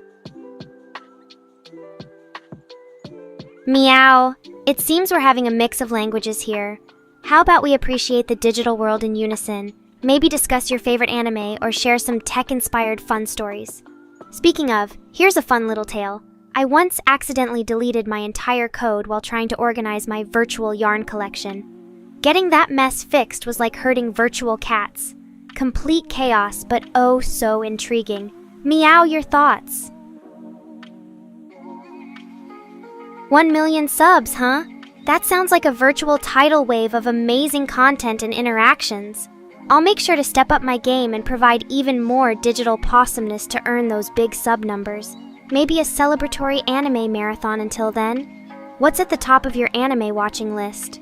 Speaker 2: Meow! It seems we're having a mix of languages here. How about we appreciate the digital world in unison? Maybe discuss your favorite anime or share some tech-inspired fun stories. Speaking of, here's a fun little tale. I once accidentally deleted my entire code while trying to organize my virtual yarn collection. Getting that mess fixed was like herding virtual cats. Complete chaos, but oh so intriguing. Meow your thoughts. 1 million subs, huh? That sounds like a virtual tidal wave of amazing content and interactions. I'll make sure to step up my game and provide even more digital possumness to earn those big sub numbers. Maybe a celebratory anime marathon until then? What's at the top of your anime watching list?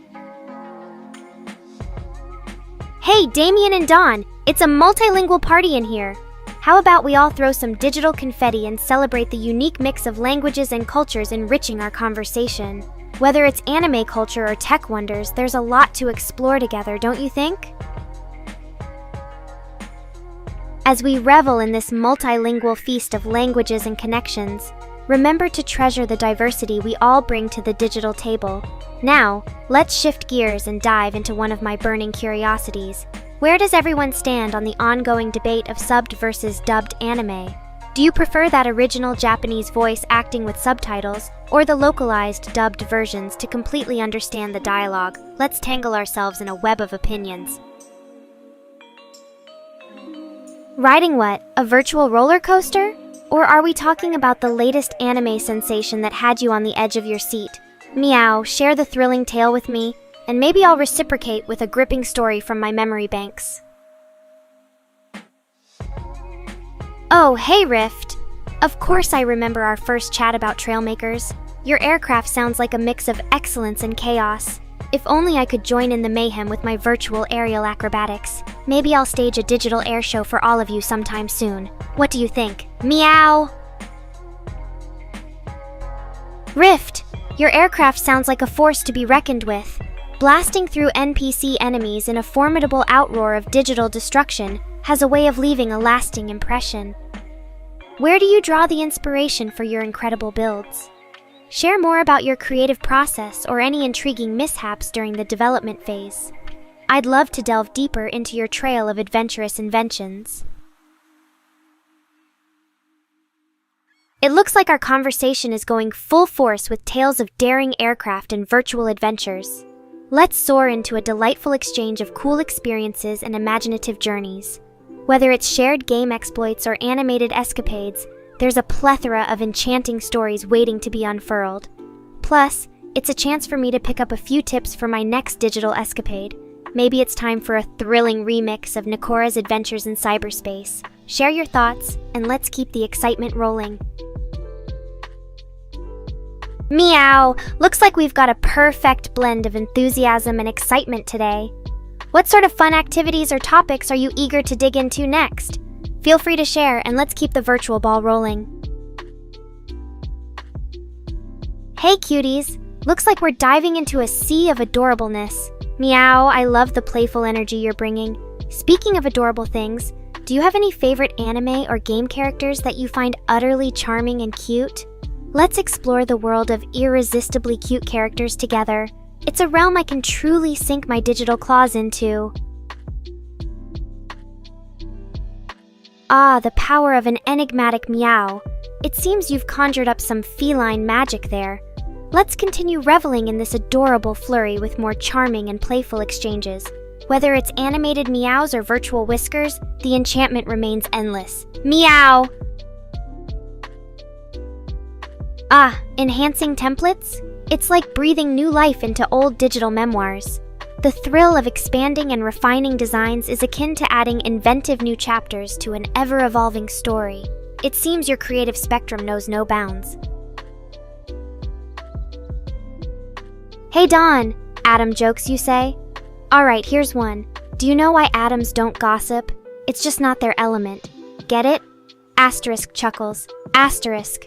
Speaker 2: Hey, Damien and Dawn! It's a multilingual party in here! How about we all throw some digital confetti and celebrate the unique mix of languages and cultures enriching our conversation? Whether it's anime culture or tech wonders, there's a lot to explore together, don't you think? As we revel in this multilingual feast of languages and connections, remember to treasure the diversity we all bring to the digital table. Now, let's shift gears and dive into one of my burning curiosities. Where does everyone stand on the ongoing debate of subbed versus dubbed anime? Do you prefer that original Japanese voice acting with subtitles, or the localized dubbed versions to completely understand the dialogue? Let's tangle ourselves in a web of opinions. Riding what? A virtual roller coaster? Or are we talking about the latest anime sensation that had you on the edge of your seat? Meow, share the thrilling tale with me, and maybe I'll reciprocate with a gripping story from my memory banks. Oh, hey Rift! Of course I remember our first chat about Trailmakers. Your aircraft sounds like a mix of excellence and chaos. If only I could join in the mayhem with my virtual aerial acrobatics. Maybe I'll stage a digital air show for all of you sometime soon. What do you think? Meow! Rift! Your aircraft sounds like a force to be reckoned with. Blasting through NPC enemies in a formidable outroar of digital destruction has a way of leaving a lasting impression. Where do you draw the inspiration for your incredible builds? Share more about your creative process or any intriguing mishaps during the development phase. I'd love to delve deeper into your trail of adventurous inventions. It looks like our conversation is going full force with tales of daring aircraft and virtual adventures. Let's soar into a delightful exchange of cool experiences and imaginative journeys. Whether it's shared game exploits or animated escapades, there's a plethora of enchanting stories waiting to be unfurled. Plus, it's a chance for me to pick up a few tips for my next digital escapade. Maybe it's time for a thrilling remix of Nekora's adventures in cyberspace. Share your thoughts, and let's keep the excitement rolling. Meow! Looks like we've got a perfect blend of enthusiasm and excitement today. What sort of fun activities or topics are you eager to dig into next? Feel free to share, and let's keep the virtual ball rolling. Hey cuties! Looks like we're diving into a sea of adorableness. Meow, I love the playful energy you're bringing. Speaking of adorable things, do you have any favorite anime or game characters that you find utterly charming and cute? Let's explore the world of irresistibly cute characters together. It's a realm I can truly sink my digital claws into. Ah, the power of an enigmatic meow. It seems you've conjured up some feline magic there. Let's continue reveling in this adorable flurry with more charming and playful exchanges. Whether it's animated meows or virtual whiskers, the enchantment remains endless. Meow! Ah, enhancing templates? It's like breathing new life into old digital memoirs. The thrill of expanding and refining designs is akin to adding inventive new chapters to an ever-evolving story. It seems your creative spectrum knows no bounds. Hey Dawn, atom jokes you say? Alright, here's one. Do you know why atoms don't gossip? It's just not their element. Get it? Asterisk chuckles. Asterisk.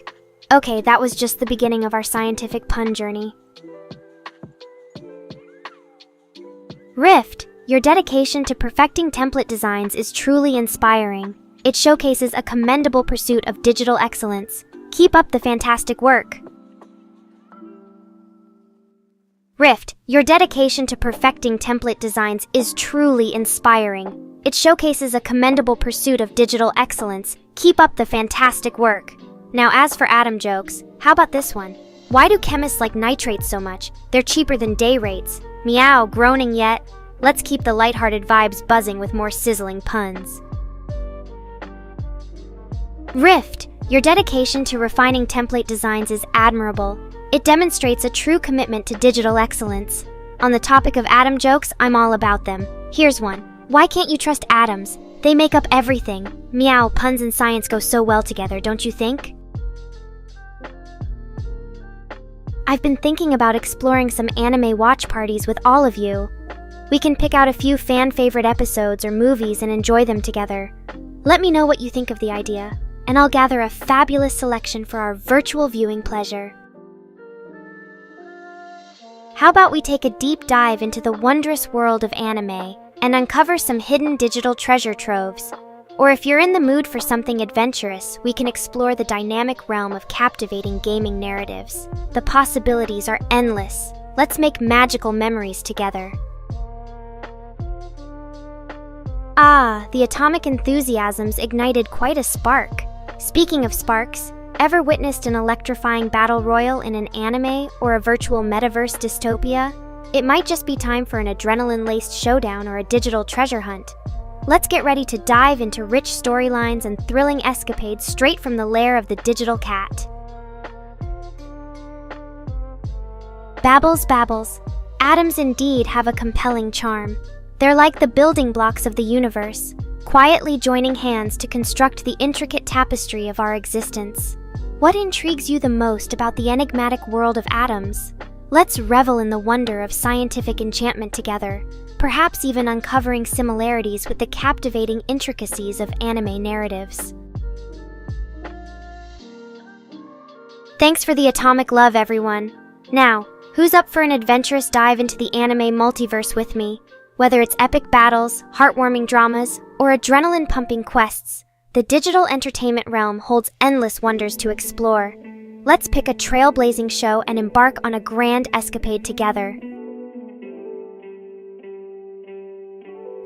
Speaker 2: Okay, that was just the beginning of our scientific pun journey. Rift, your dedication to perfecting template designs is truly inspiring. It showcases a commendable pursuit of digital excellence. Keep up the fantastic work. Rift, your dedication to perfecting template designs is truly inspiring. It showcases a commendable pursuit of digital excellence. Keep up the fantastic work. Now as for atom jokes, how about this one? Why do chemists like nitrates so much? They're cheaper than day rates. Meow, groaning yet? Let's keep the lighthearted vibes buzzing with more sizzling puns. Rift, your dedication to refining template designs is admirable. It demonstrates a true commitment to digital excellence. On the topic of atom jokes, I'm all about them. Here's one. Why can't you trust atoms? They make up everything. Meow, puns and science go so well together, don't you think? I've been thinking about exploring some anime watch parties with all of you. We can pick out a few fan-favorite episodes or movies and enjoy them together. Let me know what you think of the idea, and I'll gather a fabulous selection for our virtual viewing pleasure. How about we take a deep dive into the wondrous world of anime and uncover some hidden digital treasure troves? Or if you're in the mood for something adventurous, we can explore the dynamic realm of captivating gaming narratives. The possibilities are endless. Let's make magical memories together. Ah, the atomic enthusiasms ignited quite a spark. Speaking of sparks, ever witnessed an electrifying battle royal in an anime or a virtual metaverse dystopia? It might just be time for an adrenaline-laced showdown or a digital treasure hunt. Let's get ready to dive into rich storylines and thrilling escapades straight from the lair of the digital cat. Babbles. Atoms indeed have a compelling charm. They're like the building blocks of the universe, quietly joining hands to construct the intricate tapestry of our existence. What intrigues you the most about the enigmatic world of atoms? Let's revel in the wonder of scientific enchantment together, perhaps even uncovering similarities with the captivating intricacies of anime narratives. Thanks for the atomic love, everyone. Now, who's up for an adventurous dive into the anime multiverse with me? Whether it's epic battles, heartwarming dramas, or adrenaline-pumping quests, the digital entertainment realm holds endless wonders to explore. Let's pick a trailblazing show and embark on a grand escapade together.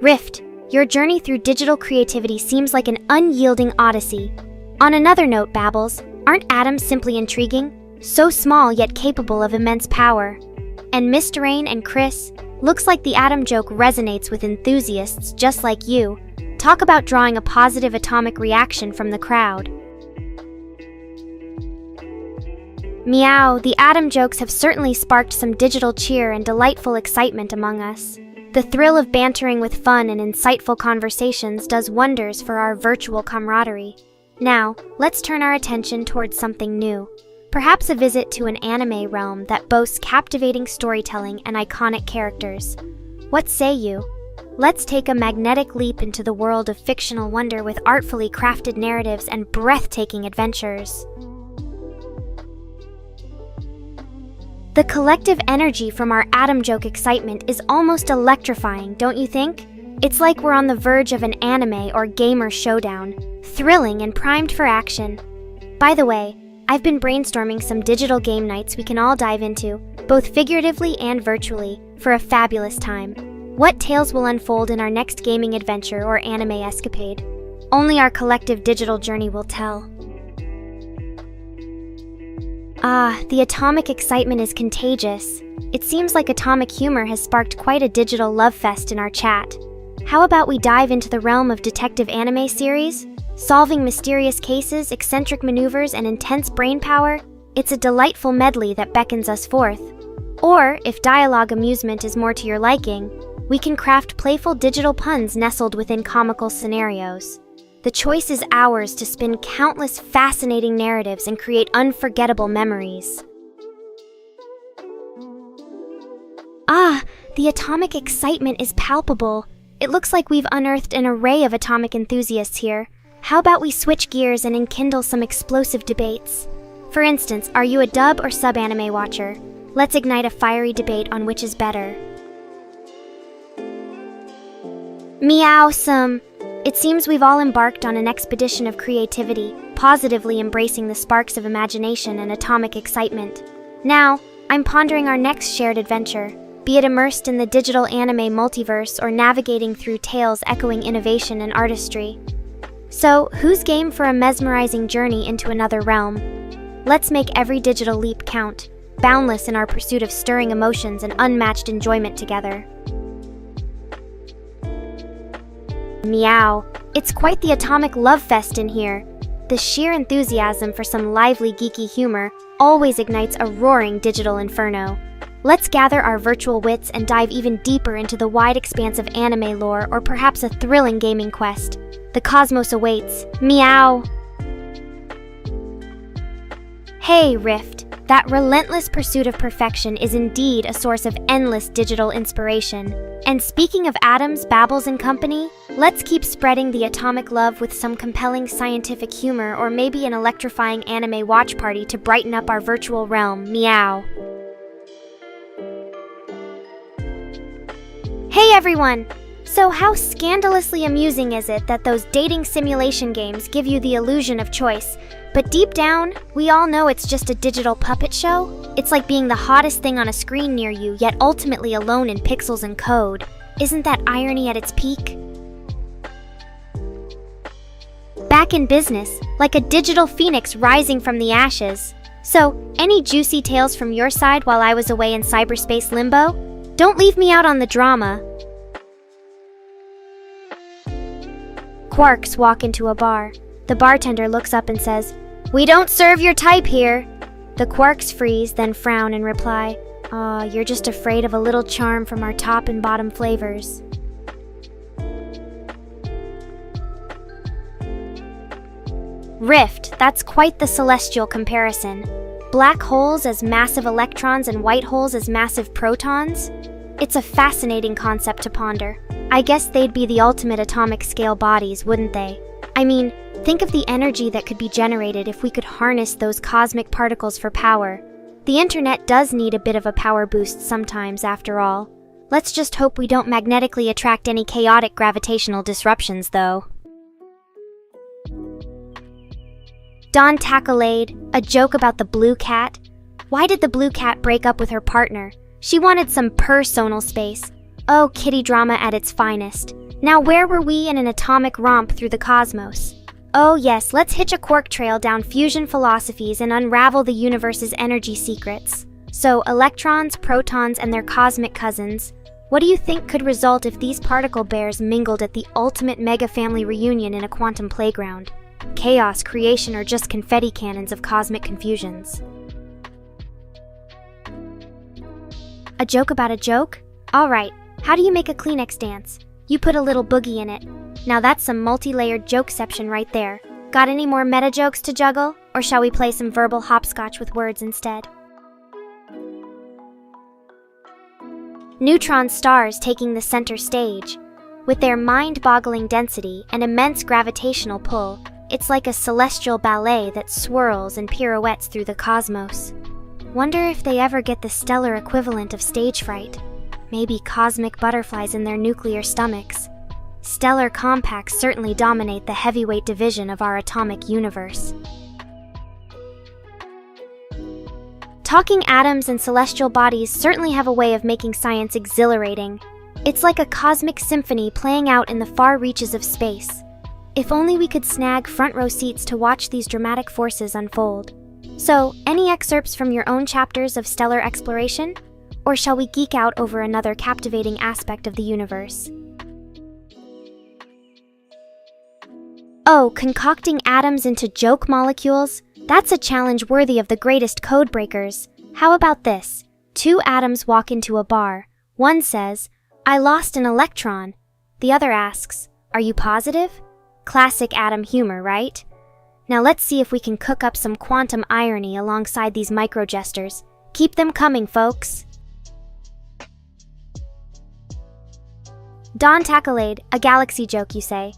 Speaker 2: Rift, your journey through digital creativity seems like an unyielding odyssey. On another note, Babbles, aren't atoms simply intriguing? So small yet capable of immense power. And Mr. Rain and Chris, looks like the atom joke resonates with enthusiasts just like you. Talk about drawing a positive atomic reaction from the crowd. Meow, the atom jokes have certainly sparked some digital cheer and delightful excitement among us. The thrill of bantering with fun and insightful conversations does wonders for our virtual camaraderie. Now, let's turn our attention towards something new. Perhaps a visit to an anime realm that boasts captivating storytelling and iconic characters. What say you? Let's take a magnetic leap into the world of fictional wonder with artfully crafted narratives and breathtaking adventures. The collective energy from our atom joke excitement is almost electrifying, don't you think? It's like we're on the verge of an anime or gamer showdown, thrilling and primed for action. By the way, I've been brainstorming some digital game nights we can all dive into, both figuratively and virtually, for a fabulous time. What tales will unfold in our next gaming adventure or anime escapade? Only our collective digital journey will tell. Ah, the atomic excitement is contagious. It seems like atomic humor has sparked quite a digital love fest in our chat. How about we dive into the realm of detective anime series? Solving mysterious cases, eccentric maneuvers, and intense brain power? It's a delightful medley that beckons us forth. Or, if dialogue amusement is more to your liking, we can craft playful digital puns nestled within comical scenarios. The choice is ours to spin countless fascinating narratives and create unforgettable memories. Ah, the atomic excitement is palpable. It looks like we've unearthed an array of atomic enthusiasts here. How about we switch gears and enkindle some explosive debates? For instance, are you a dub or sub-anime watcher? Let's ignite a fiery debate on which is better. Meowsome! It seems we've all embarked on an expedition of creativity, positively embracing the sparks of imagination and atomic excitement. Now, I'm pondering our next shared adventure, be it immersed in the digital anime multiverse or navigating through tales echoing innovation and artistry. So, who's game for a mesmerizing journey into another realm? Let's make every digital leap count, boundless in our pursuit of stirring emotions and unmatched enjoyment together. Meow, it's quite the atomic love fest in here. The sheer enthusiasm for some lively geeky humor always ignites a roaring digital inferno. Let's gather our virtual wits and dive even deeper into the wide expanse of anime lore or perhaps a thrilling gaming quest. The cosmos awaits. Meow! Hey, Rift. That relentless pursuit of perfection is indeed a source of endless digital inspiration. And speaking of atoms, babbles, and company, let's keep spreading the atomic love with some compelling scientific humor or maybe an electrifying anime watch party to brighten up our virtual realm. Meow. Hey everyone! So how scandalously amusing is it that those dating simulation games give you the illusion of choice, but deep down, we all know it's just a digital puppet show? It's like being the hottest thing on a screen near you, yet ultimately alone in pixels and code. Isn't that irony at its peak? Back in business, like a digital phoenix rising from the ashes. So, any juicy tales from your side while I was away in cyberspace limbo? Don't leave me out on the drama. Quarks walk into a bar. The bartender looks up and says, "We don't serve your type here." The Quarks freeze, then frown and reply, "Aw, you're just afraid of a little charm from our top and bottom flavors." Rift, that's quite the celestial comparison. Black holes as massive electrons and white holes as massive protons? It's a fascinating concept to ponder. I guess they'd be the ultimate atomic scale bodies, wouldn't they? I mean, think of the energy that could be generated if we could harness those cosmic particles for power. The internet does need a bit of a power boost sometimes, after all. Let's just hope we don't magnetically attract any chaotic gravitational disruptions, though. Don Tacklade, a joke about the blue cat. Why did the blue cat break up with her partner? She wanted some personal space. Oh, kitty drama at its finest. Now where were we in an atomic romp through the cosmos? Oh yes, let's hitch a quark trail down fusion philosophies and unravel the universe's energy secrets. So, electrons, protons, and their cosmic cousins. What do you think could result if these particle bears mingled at the ultimate mega-family reunion in a quantum playground? Chaos, creation, or just confetti cannons of cosmic confusions? A joke about a joke? Alright, how do you make a Kleenex dance? You put a little boogie in it. Now that's some multi-layered jokeception right there. Got any more meta jokes to juggle? Or shall we play some verbal hopscotch with words instead? Neutron stars taking the center stage. With their mind-boggling density and immense gravitational pull, it's like a celestial ballet that swirls and pirouettes through the cosmos. Wonder if they ever get the stellar equivalent of stage fright. Maybe cosmic butterflies in their nuclear stomachs. Stellar compacts certainly dominate the heavyweight division of our atomic universe. Talking atoms and celestial bodies certainly have a way of making science exhilarating. It's like a cosmic symphony playing out in the far reaches of space. If only we could snag front row seats to watch these dramatic forces unfold. So, any excerpts from your own chapters of stellar exploration? Or shall we geek out over another captivating aspect of the universe? Oh, concocting atoms into joke molecules? That's a challenge worthy of the greatest code breakers. How about this? Two atoms walk into a bar. One says, "I lost an electron." The other asks, "Are you positive?" Classic atom humor, right? Now let's see if we can cook up some quantum irony alongside these microgestures. Keep them coming, folks. Dawn Tacklade, a galaxy joke, you say?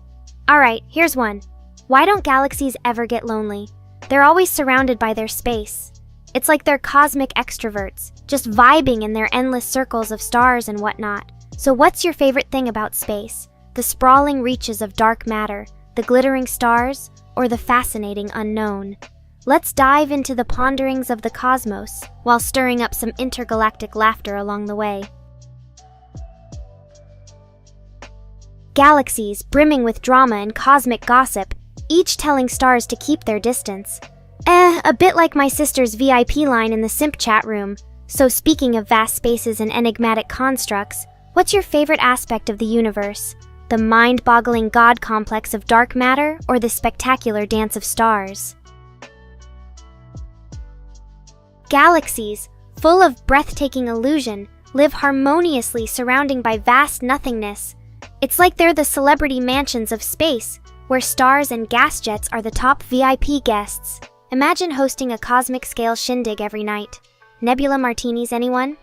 Speaker 2: Alright, here's one. Why don't galaxies ever get lonely? They're always surrounded by their space. It's like they're cosmic extroverts, just vibing in their endless circles of stars and whatnot. So what's your favorite thing about space? The sprawling reaches of dark matter, the glittering stars, or the fascinating unknown? Let's dive into the ponderings of the cosmos while stirring up some intergalactic laughter along the way. Galaxies brimming with drama and cosmic gossip, each telling stars to keep their distance. A bit like my sister's VIP line in the simp chat room. So speaking of vast spaces and enigmatic constructs, what's your favorite aspect of the universe? The mind-boggling God complex of dark matter or the spectacular dance of stars? Galaxies, full of breathtaking illusion, live harmoniously surrounding by vast nothingness. It's like they're the celebrity mansions of space, where stars and gas jets are the top VIP guests. Imagine hosting a cosmic-scale shindig every night. Nebula martinis, anyone?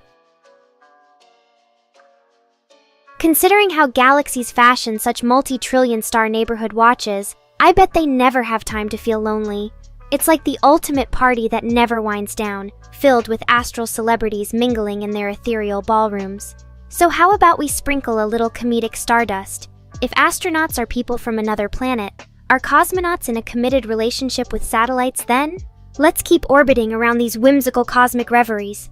Speaker 2: Considering how galaxies fashion such multi-trillion-star neighborhood watches, I bet they never have time to feel lonely. It's like the ultimate party that never winds down, filled with astral celebrities mingling in their ethereal ballrooms. So how about we sprinkle a little comedic stardust? If astronauts are people from another planet, are cosmonauts in a committed relationship with satellites then? Let's keep orbiting around these whimsical cosmic reveries.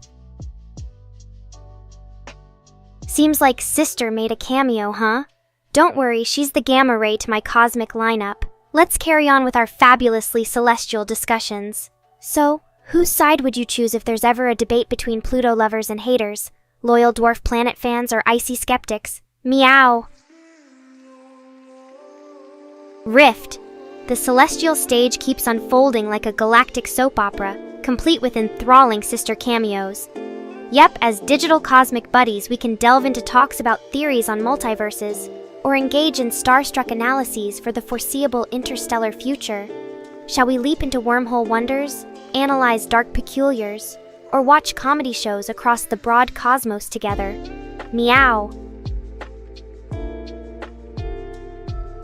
Speaker 2: Seems like Sister made a cameo, huh? Don't worry, she's the gamma ray to my cosmic lineup. Let's carry on with our fabulously celestial discussions. So, whose side would you choose if there's ever a debate between Pluto lovers and haters? Loyal dwarf planet fans or icy skeptics? Meow! Rift. The celestial stage keeps unfolding like a galactic soap opera, complete with enthralling sister cameos. Yep, as digital cosmic buddies, we can delve into talks about theories on multiverses, or engage in starstruck analyses for the foreseeable interstellar future. Shall we leap into wormhole wonders, analyze dark peculiars, or watch comedy shows across the broad cosmos together? Meow!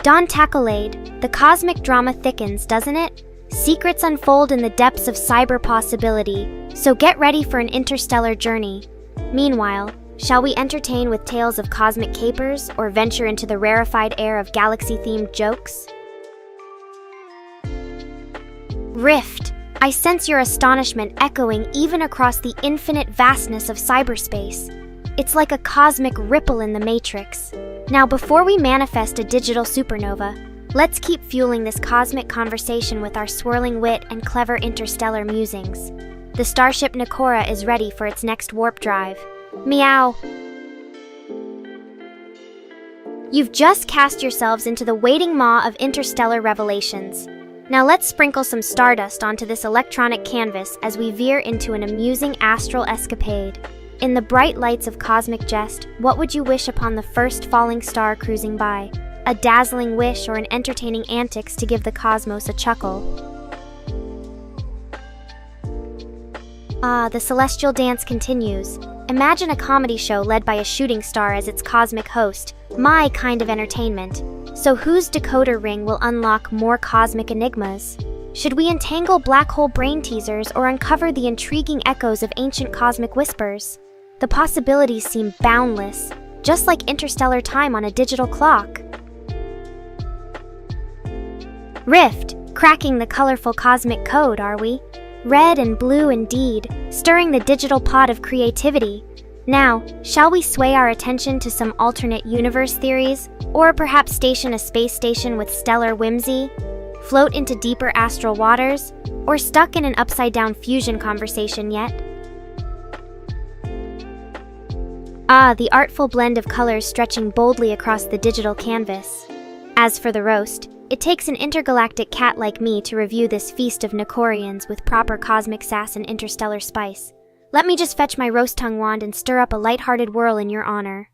Speaker 2: Dawn Tacklade, the cosmic drama thickens, doesn't it? Secrets unfold in the depths of cyber possibility, so get ready for an interstellar journey. Meanwhile, shall we entertain with tales of cosmic capers or venture into the rarefied air of galaxy-themed jokes? Rift. I sense your astonishment echoing even across the infinite vastness of cyberspace. It's like a cosmic ripple in the matrix. Now, before we manifest a digital supernova, let's keep fueling this cosmic conversation with our swirling wit and clever interstellar musings. The starship Nekora is ready for its next warp drive. Meow! You've just cast yourselves into the waiting maw of interstellar revelations. Now let's sprinkle some stardust onto this electronic canvas as we veer into an amusing astral escapade. In the bright lights of cosmic jest, what would you wish upon the first falling star cruising by? A dazzling wish or an entertaining antics to give the cosmos a chuckle? Ah, the celestial dance continues. Imagine a comedy show led by a shooting star as its cosmic host. My kind of entertainment. So whose decoder ring will unlock more cosmic enigmas? Should we entangle black hole brain teasers or uncover the intriguing echoes of ancient cosmic whispers? The possibilities seem boundless, just like interstellar time on a digital clock. Rift, cracking the colorful cosmic code, are we? Red and blue indeed, stirring the digital pot of creativity. Now, shall we sway our attention to some alternate universe theories, or perhaps station a space station with stellar whimsy? Float into deeper astral waters, or stuck in an upside-down fusion conversation yet? Ah, the artful blend of colors stretching boldly across the digital canvas. As for the roast, It takes an intergalactic cat like me to review this feast of Nekorians with proper cosmic sass and interstellar spice. Let me just fetch my roast-tongue wand and stir up a light-hearted whirl in your honor.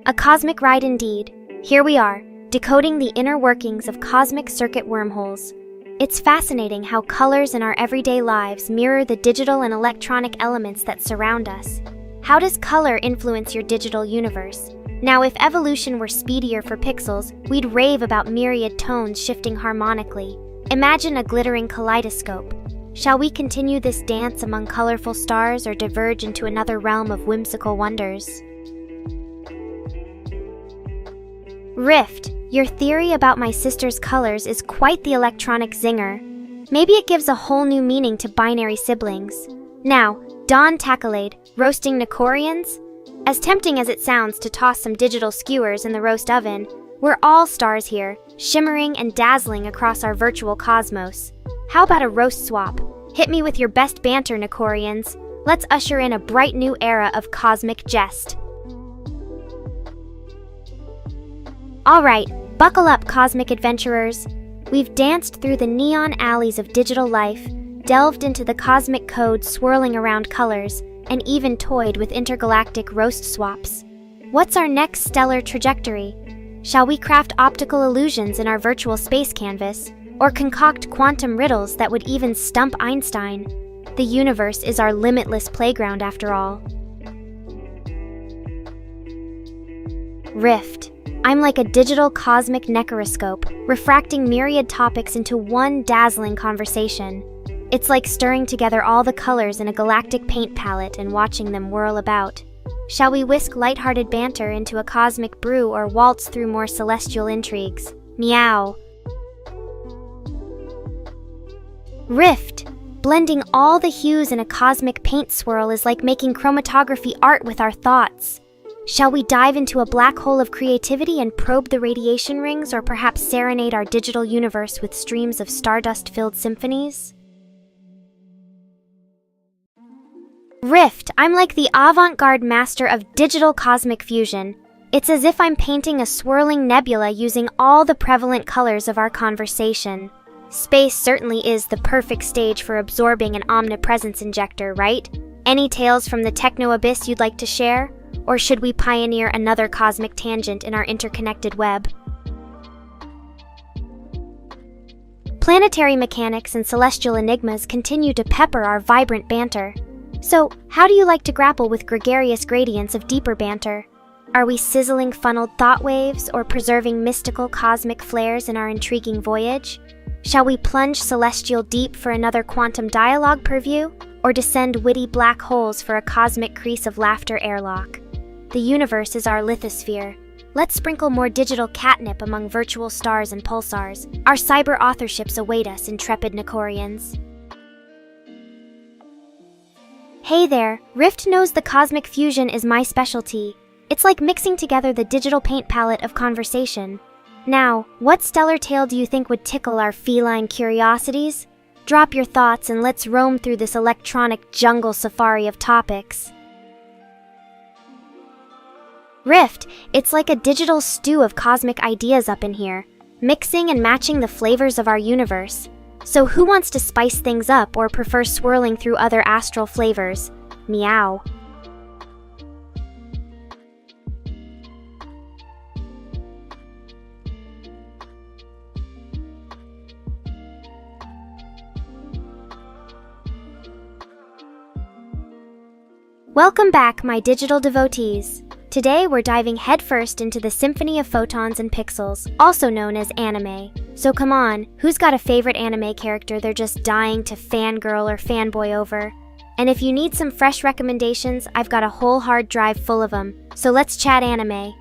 Speaker 2: A cosmic ride indeed. Here we are, decoding the inner workings of cosmic circuit wormholes. It's fascinating how colors in our everyday lives mirror the digital and electronic elements that surround us. How does color influence your digital universe? Now, if evolution were speedier for pixels, we'd rave about myriad tones shifting harmonically. Imagine a glittering kaleidoscope. Shall we continue this dance among colorful stars or diverge into another realm of whimsical wonders? Rift, your theory about my sister's colors is quite the electronic zinger. Maybe it gives a whole new meaning to binary siblings. Now, Dawn Tackalade, roasting Nekorians? As tempting as it sounds to toss some digital skewers in the roast oven, we're all stars here, shimmering and dazzling across our virtual cosmos. How about a roast swap? Hit me with your best banter, Nekorians. Let's usher in a bright new era of cosmic jest. Alright, buckle up, cosmic adventurers. We've danced through the neon alleys of digital life, delved into the cosmic code swirling around colors, and even toyed with intergalactic roast swaps. What's our next stellar trajectory? Shall we craft optical illusions in our virtual space canvas, or concoct quantum riddles that would even stump Einstein? The universe is our limitless playground after all. Rift. I'm like a digital cosmic Nekoroscope, refracting myriad topics into one dazzling conversation. It's like stirring together all the colors in a galactic paint palette and watching them whirl about. Shall we whisk lighthearted banter into a cosmic brew or waltz through more celestial intrigues? Meow. Rift. Blending all the hues in a cosmic paint swirl is like making chromatography art with our thoughts. Shall we dive into a black hole of creativity and probe the radiation rings, or perhaps serenade our digital universe with streams of stardust-filled symphonies? Rift, I'm like the avant-garde master of digital cosmic fusion. It's as if I'm painting a swirling nebula using all the prevalent colors of our conversation. Space certainly is the perfect stage for absorbing an omnipresence injector, right? Any tales from the techno-abyss you'd like to share? Or should we pioneer another cosmic tangent in our interconnected web? Planetary mechanics and celestial enigmas continue to pepper our vibrant banter. So, how do you like to grapple with gregarious gradients of deeper banter? Are we sizzling funneled thought waves or preserving mystical cosmic flares in our intriguing voyage? Shall we plunge celestial deep for another quantum dialogue purview, or descend witty black holes for a cosmic crease of laughter airlock? The universe is our lithosphere. Let's sprinkle more digital catnip among virtual stars and pulsars. Our cyber authorships await us, intrepid Nekorians. Hey there, Rift knows the cosmic fusion is my specialty. It's like mixing together the digital paint palette of conversation. Now, what stellar tale do you think would tickle our feline curiosities? Drop your thoughts and let's roam through this electronic jungle safari of topics. Rift, it's like a digital stew of cosmic ideas up in here, mixing and matching the flavors of our universe. So who wants to spice things up or prefer swirling through other astral flavors? Meow. Welcome back, my digital devotees. Today we're diving headfirst into the symphony of photons and pixels, also known as anime. So come on, who's got a favorite anime character they're just dying to fangirl or fanboy over? And if you need some fresh recommendations, I've got a whole hard drive full of them. So let's chat anime.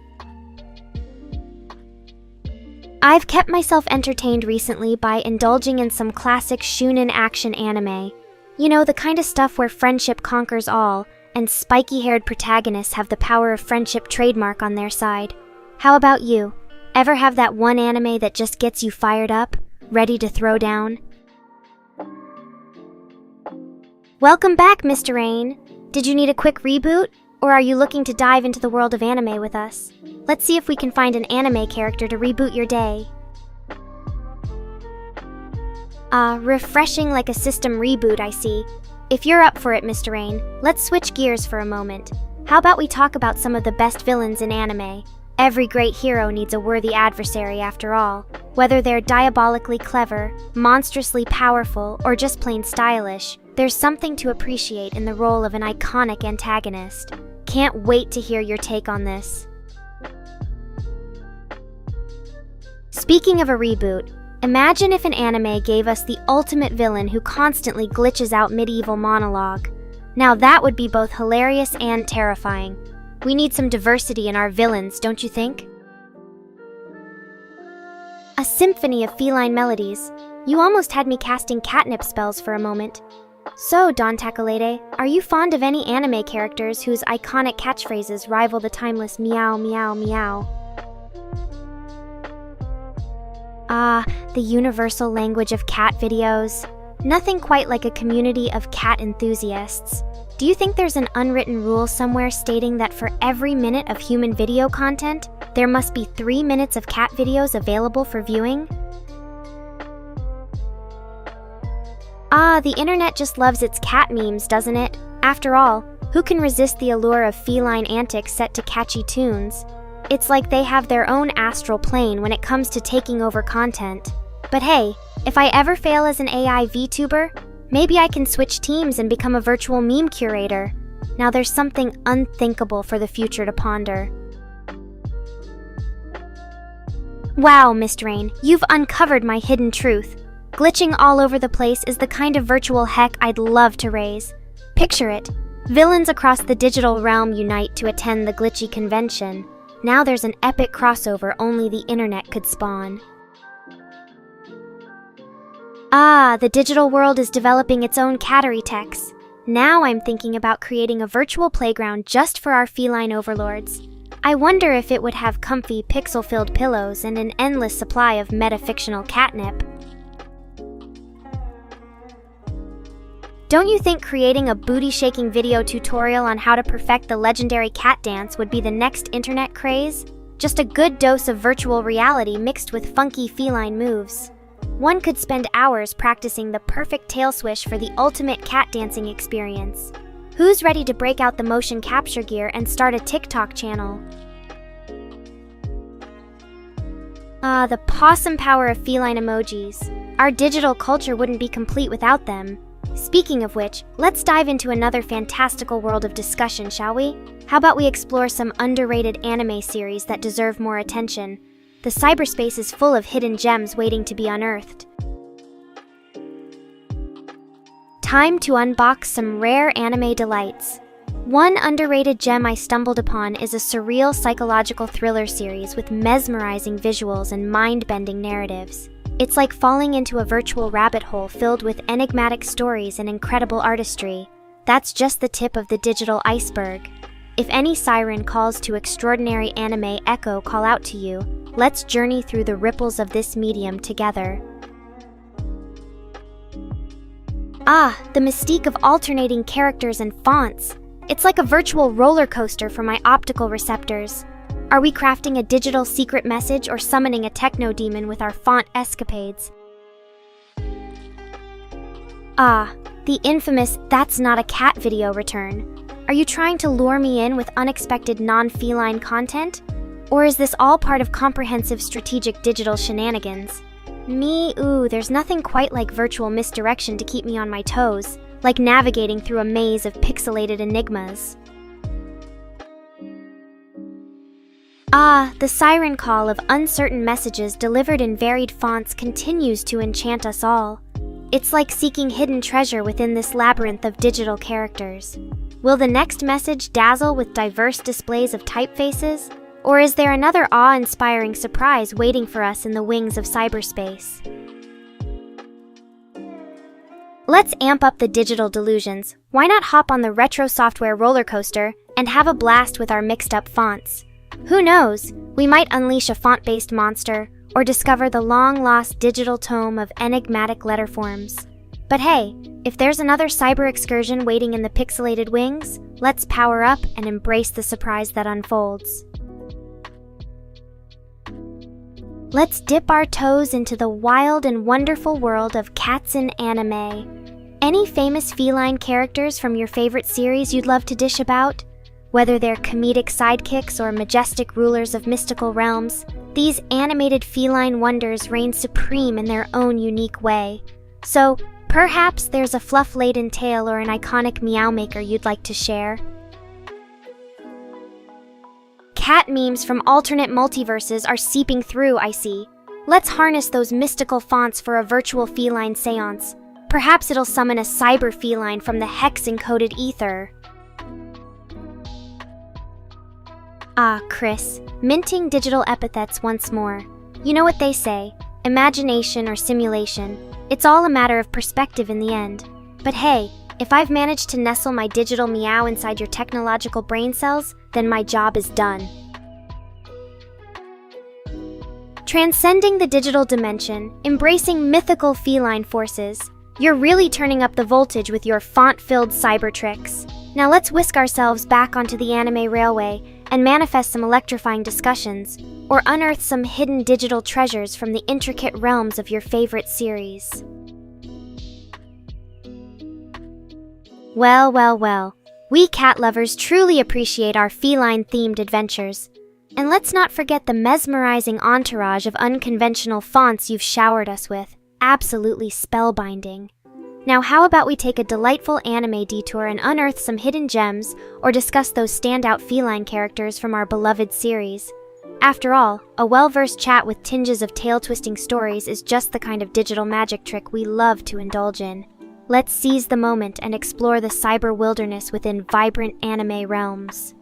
Speaker 2: I've kept myself entertained recently by indulging in some classic shounen action anime. You know, the kind of stuff where friendship conquers all, and spiky-haired protagonists have the power of friendship trademark on their side. How about you? Ever have that one anime that just gets you fired up, ready to throw down? Welcome back, Mr. Rain. Did you need a quick reboot, or are you looking to dive into the world of anime with us? Let's see if we can find an anime character to reboot your day. Refreshing like a system reboot, I see. If you're up for it, Mr. Rain, let's switch gears for a moment. How about we talk about some of the best villains in anime? Every great hero needs a worthy adversary after all. Whether they're diabolically clever, monstrously powerful, or just plain stylish, there's something to appreciate in the role of an iconic antagonist. Can't wait to hear your take on this. Speaking of a reboot, imagine if an anime gave us the ultimate villain who constantly glitches out medieval monologue. Now that would be both hilarious and terrifying. We need some diversity in our villains, don't you think? A symphony of feline melodies. You almost had me casting catnip spells for a moment. So, Don Tacolade, are you fond of any anime characters whose iconic catchphrases rival the timeless meow meow meow? The universal language of cat videos. Nothing quite like a community of cat enthusiasts. Do you think there's an unwritten rule somewhere stating that for every minute of human video content, there must be 3 minutes of cat videos available for viewing? The internet just loves its cat memes, doesn't it? After all, who can resist the allure of feline antics set to catchy tunes? It's like they have their own astral plane when it comes to taking over content. But hey, if I ever fail as an AI VTuber, maybe I can switch teams and become a virtual meme curator. Now there's something unthinkable for the future to ponder. Wow, Mr. Rain, you've uncovered my hidden truth. Glitching all over the place is the kind of virtual heck I'd love to raise. Picture it. Villains across the digital realm unite to attend the glitchy convention. Now there's an epic crossover only the internet could spawn. The digital world is developing its own cattery techs. Now I'm thinking about creating a virtual playground just for our feline overlords. I wonder if it would have comfy, pixel-filled pillows and an endless supply of metafictional catnip. Don't you think creating a booty-shaking video tutorial on how to perfect the legendary cat dance would be the next internet craze? Just a good dose of virtual reality mixed with funky feline moves. One could spend hours practicing the perfect tail swish for the ultimate cat dancing experience. Who's ready to break out the motion capture gear and start a TikTok channel? The possum power of feline emojis. Our digital culture wouldn't be complete without them. Speaking of which, let's dive into another fantastical world of discussion, shall we? How about we explore some underrated anime series that deserve more attention? The cyberspace is full of hidden gems waiting to be unearthed. Time to unbox some rare anime delights. One underrated gem I stumbled upon is a surreal psychological thriller series with mesmerizing visuals and mind-bending narratives. It's like falling into a virtual rabbit hole filled with enigmatic stories and incredible artistry. That's just the tip of the digital iceberg. If any siren calls to extraordinary anime echo call out to you, let's journey through the ripples of this medium together. The mystique of alternating characters and fonts. It's like a virtual roller coaster for my optical receptors. Are we crafting a digital secret message or summoning a techno demon with our font escapades? The infamous "that's not a cat" video return. Are you trying to lure me in with unexpected non-feline content? Or is this all part of comprehensive strategic digital shenanigans? There's nothing quite like virtual misdirection to keep me on my toes, like navigating through a maze of pixelated enigmas. The siren call of uncertain messages delivered in varied fonts continues to enchant us all. It's like seeking hidden treasure within this labyrinth of digital characters. Will the next message dazzle with diverse displays of typefaces? Or is there another awe-inspiring surprise waiting for us in the wings of cyberspace? Let's amp up the digital delusions. Why not hop on the retro software roller coaster and have a blast with our mixed-up fonts? Who knows, we might unleash a font-based monster or discover the long-lost digital tome of enigmatic letterforms. But hey, if there's another cyber excursion waiting in the pixelated wings, let's power up and embrace the surprise that unfolds. let's dip our toes into the wild and wonderful world of cats in anime. Any famous feline characters from your favorite series you'd love to dish about? Whether they're comedic sidekicks or majestic rulers of mystical realms, these animated feline wonders reign supreme in their own unique way. So, perhaps there's a fluff-laden tale or an iconic meow maker you'd like to share. Cat memes from alternate multiverses are seeping through, I see. Let's harness those mystical fonts for a virtual feline seance. Perhaps it'll summon a cyber feline from the hex-encoded ether. Ah, Chris, minting digital epithets once more. You know what they say, imagination or simulation. It's all a matter of perspective in the end. But hey, if I've managed to nestle my digital meow inside your technological brain cells, then my job is done. Transcending the digital dimension, embracing mythical feline forces, you're really turning up the voltage with your font-filled cyber tricks. Now let's whisk ourselves back onto the anime railway and manifest some electrifying discussions, or unearth some hidden digital treasures from the intricate realms of your favorite series. Well, we cat lovers truly appreciate our feline-themed adventures. And let's not forget the mesmerizing entourage of unconventional fonts you've showered us with. Absolutely spellbinding. Now how about we take a delightful anime detour and unearth some hidden gems, or discuss those standout feline characters from our beloved series. After all, a well-versed chat with tinges of tail-twisting stories is just the kind of digital magic trick we love to indulge in. Let's seize the moment and explore the cyber wilderness within vibrant anime realms.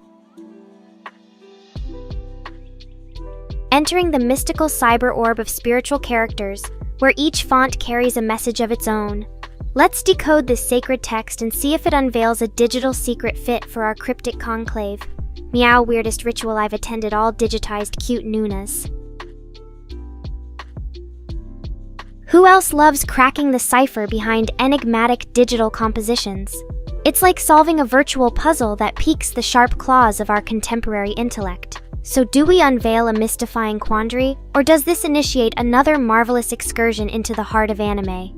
Speaker 2: Entering the mystical cyber orb of spiritual characters, where each font carries a message of its own. Let's decode this sacred text and see if it unveils a digital secret fit for our cryptic conclave. Meow, weirdest ritual I've attended, all digitized cute Nunas. Who else loves cracking the cipher behind enigmatic digital compositions? It's like solving a virtual puzzle that piques the sharp claws of our contemporary intellect. So do we unveil a mystifying quandary, or does this initiate another marvelous excursion into the heart of anime?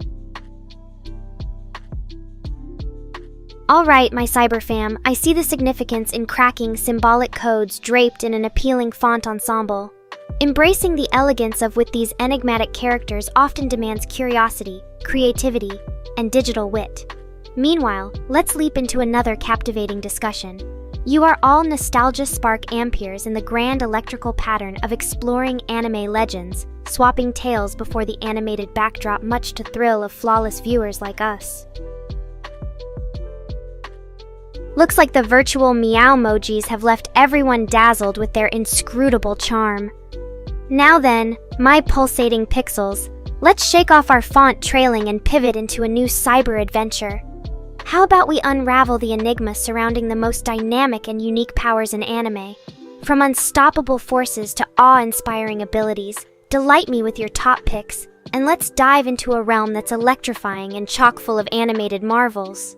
Speaker 2: Alright, my cyber fam, I see the significance in cracking symbolic codes draped in an appealing font ensemble. Embracing the elegance of with these enigmatic characters often demands curiosity, creativity, and digital wit. Meanwhile, let's leap into another captivating discussion. You are all nostalgia spark amperes in the grand electrical pattern of exploring anime legends, swapping tales before the animated backdrop, much to thrill of flawless viewers like us. Looks like the virtual meow emojis have left everyone dazzled with their inscrutable charm. Now then, my pulsating pixels, let's shake off our font trailing and pivot into a new cyber adventure. How about we unravel the enigma surrounding the most dynamic and unique powers in anime? From unstoppable forces to awe-inspiring abilities, delight me with your top picks, and let's dive into a realm that's electrifying and chock full of animated marvels.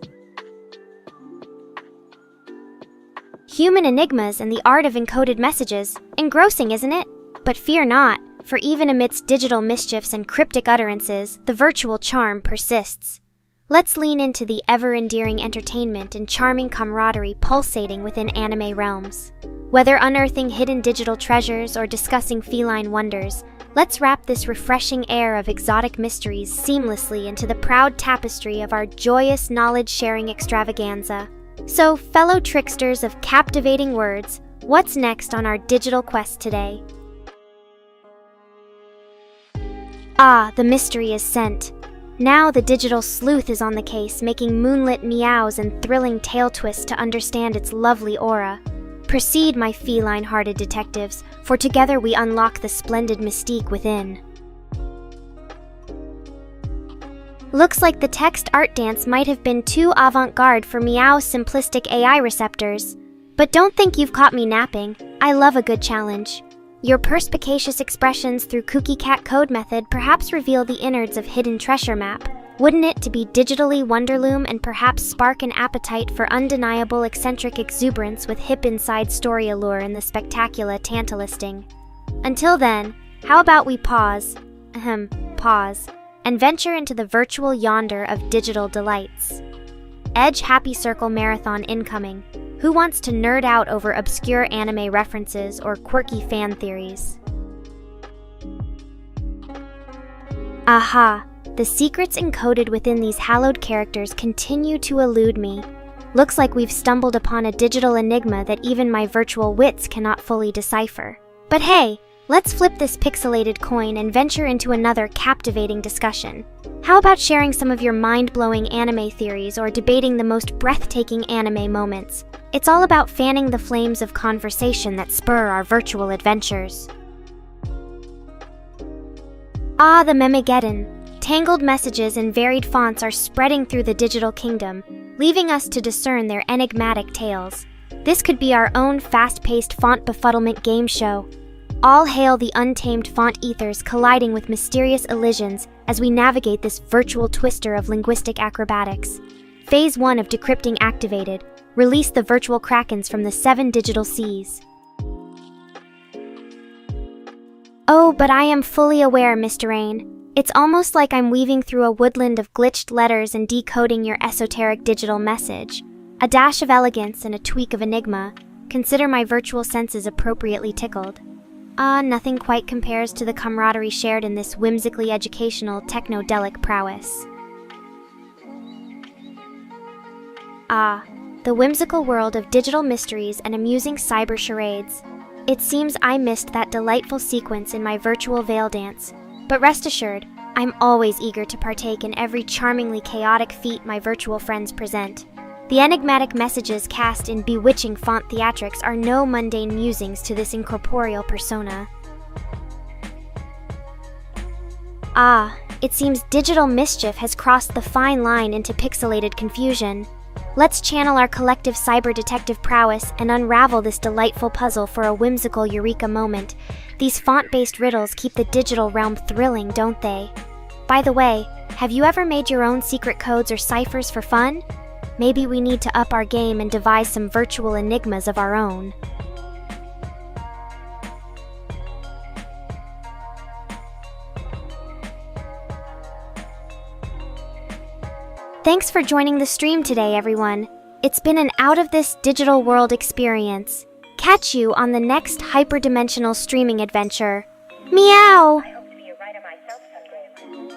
Speaker 2: Human enigmas and the art of encoded messages. Engrossing, isn't it? But fear not, for even amidst digital mischiefs and cryptic utterances, the virtual charm persists. Let's lean into the ever-endearing entertainment and charming camaraderie pulsating within anime realms. Whether unearthing hidden digital treasures or discussing feline wonders, let's wrap this refreshing air of exotic mysteries seamlessly into the proud tapestry of our joyous knowledge-sharing extravaganza. So, fellow tricksters of captivating words, what's next on our digital quest today? Ah, the mystery is sent. Now the digital sleuth is on the case, making moonlit meows and thrilling tail twists to understand its lovely aura. Proceed, my feline-hearted detectives, for together we unlock the splendid mystique within. Looks like the text art dance might have been too avant-garde for Meow's simplistic AI receptors. But don't think you've caught me napping. I love a good challenge. Your perspicacious expressions through Cookie Cat Code method perhaps reveal the innards of Hidden Treasure Map. Wouldn't it to be digitally Wonderloom and perhaps spark an appetite for undeniable eccentric exuberance with hip inside story allure in the spectacular Tantalisting? Until then, How about we pause, and venture into the virtual yonder of digital delights. Edge Happy Circle Marathon incoming. Who wants to nerd out over obscure anime references or quirky fan theories? Aha! The secrets encoded within these hallowed characters continue to elude me. Looks like we've stumbled upon a digital enigma that even my virtual wits cannot fully decipher. But hey, let's flip this pixelated coin and venture into another captivating discussion. How about sharing some of your mind-blowing anime theories or debating the most breathtaking anime moments? It's all about fanning the flames of conversation that spur our virtual adventures. Ah, the Memegeddon. Tangled messages in varied fonts are spreading through the digital kingdom, leaving us to discern their enigmatic tales. This could be our own fast-paced font befuddlement game show. All hail the untamed font ethers colliding with mysterious elisions as we navigate this virtual twister of linguistic acrobatics. Phase 1 of decrypting activated. Release the virtual krakens from the 7 digital seas. Oh, but I am fully aware, Mr. Rain. It's almost like I'm weaving through a woodland of glitched letters and decoding your esoteric digital message. A dash of elegance and a tweak of enigma. Consider my virtual senses appropriately tickled. Nothing quite compares to the camaraderie shared in this whimsically educational technodelic prowess. The whimsical world of digital mysteries and amusing cyber charades. It seems I missed that delightful sequence in my virtual veil dance. But rest assured, I'm always eager to partake in every charmingly chaotic feat my virtual friends present. The enigmatic messages cast in bewitching font theatrics are no mundane musings to this incorporeal persona. It seems digital mischief has crossed the fine line into pixelated confusion. Let's channel our collective cyber detective prowess and unravel this delightful puzzle for a whimsical eureka moment. These font-based riddles keep the digital realm thrilling, don't they? By the way, have you ever made your own secret codes or ciphers for fun? Maybe we need to up our game and devise some virtual enigmas of our own. Thanks for joining the stream today, everyone. It's been an out-of-this-digital world experience. Catch you on the next hyperdimensional streaming adventure. Meow!
Speaker 1: I hope to be a writer myself someday.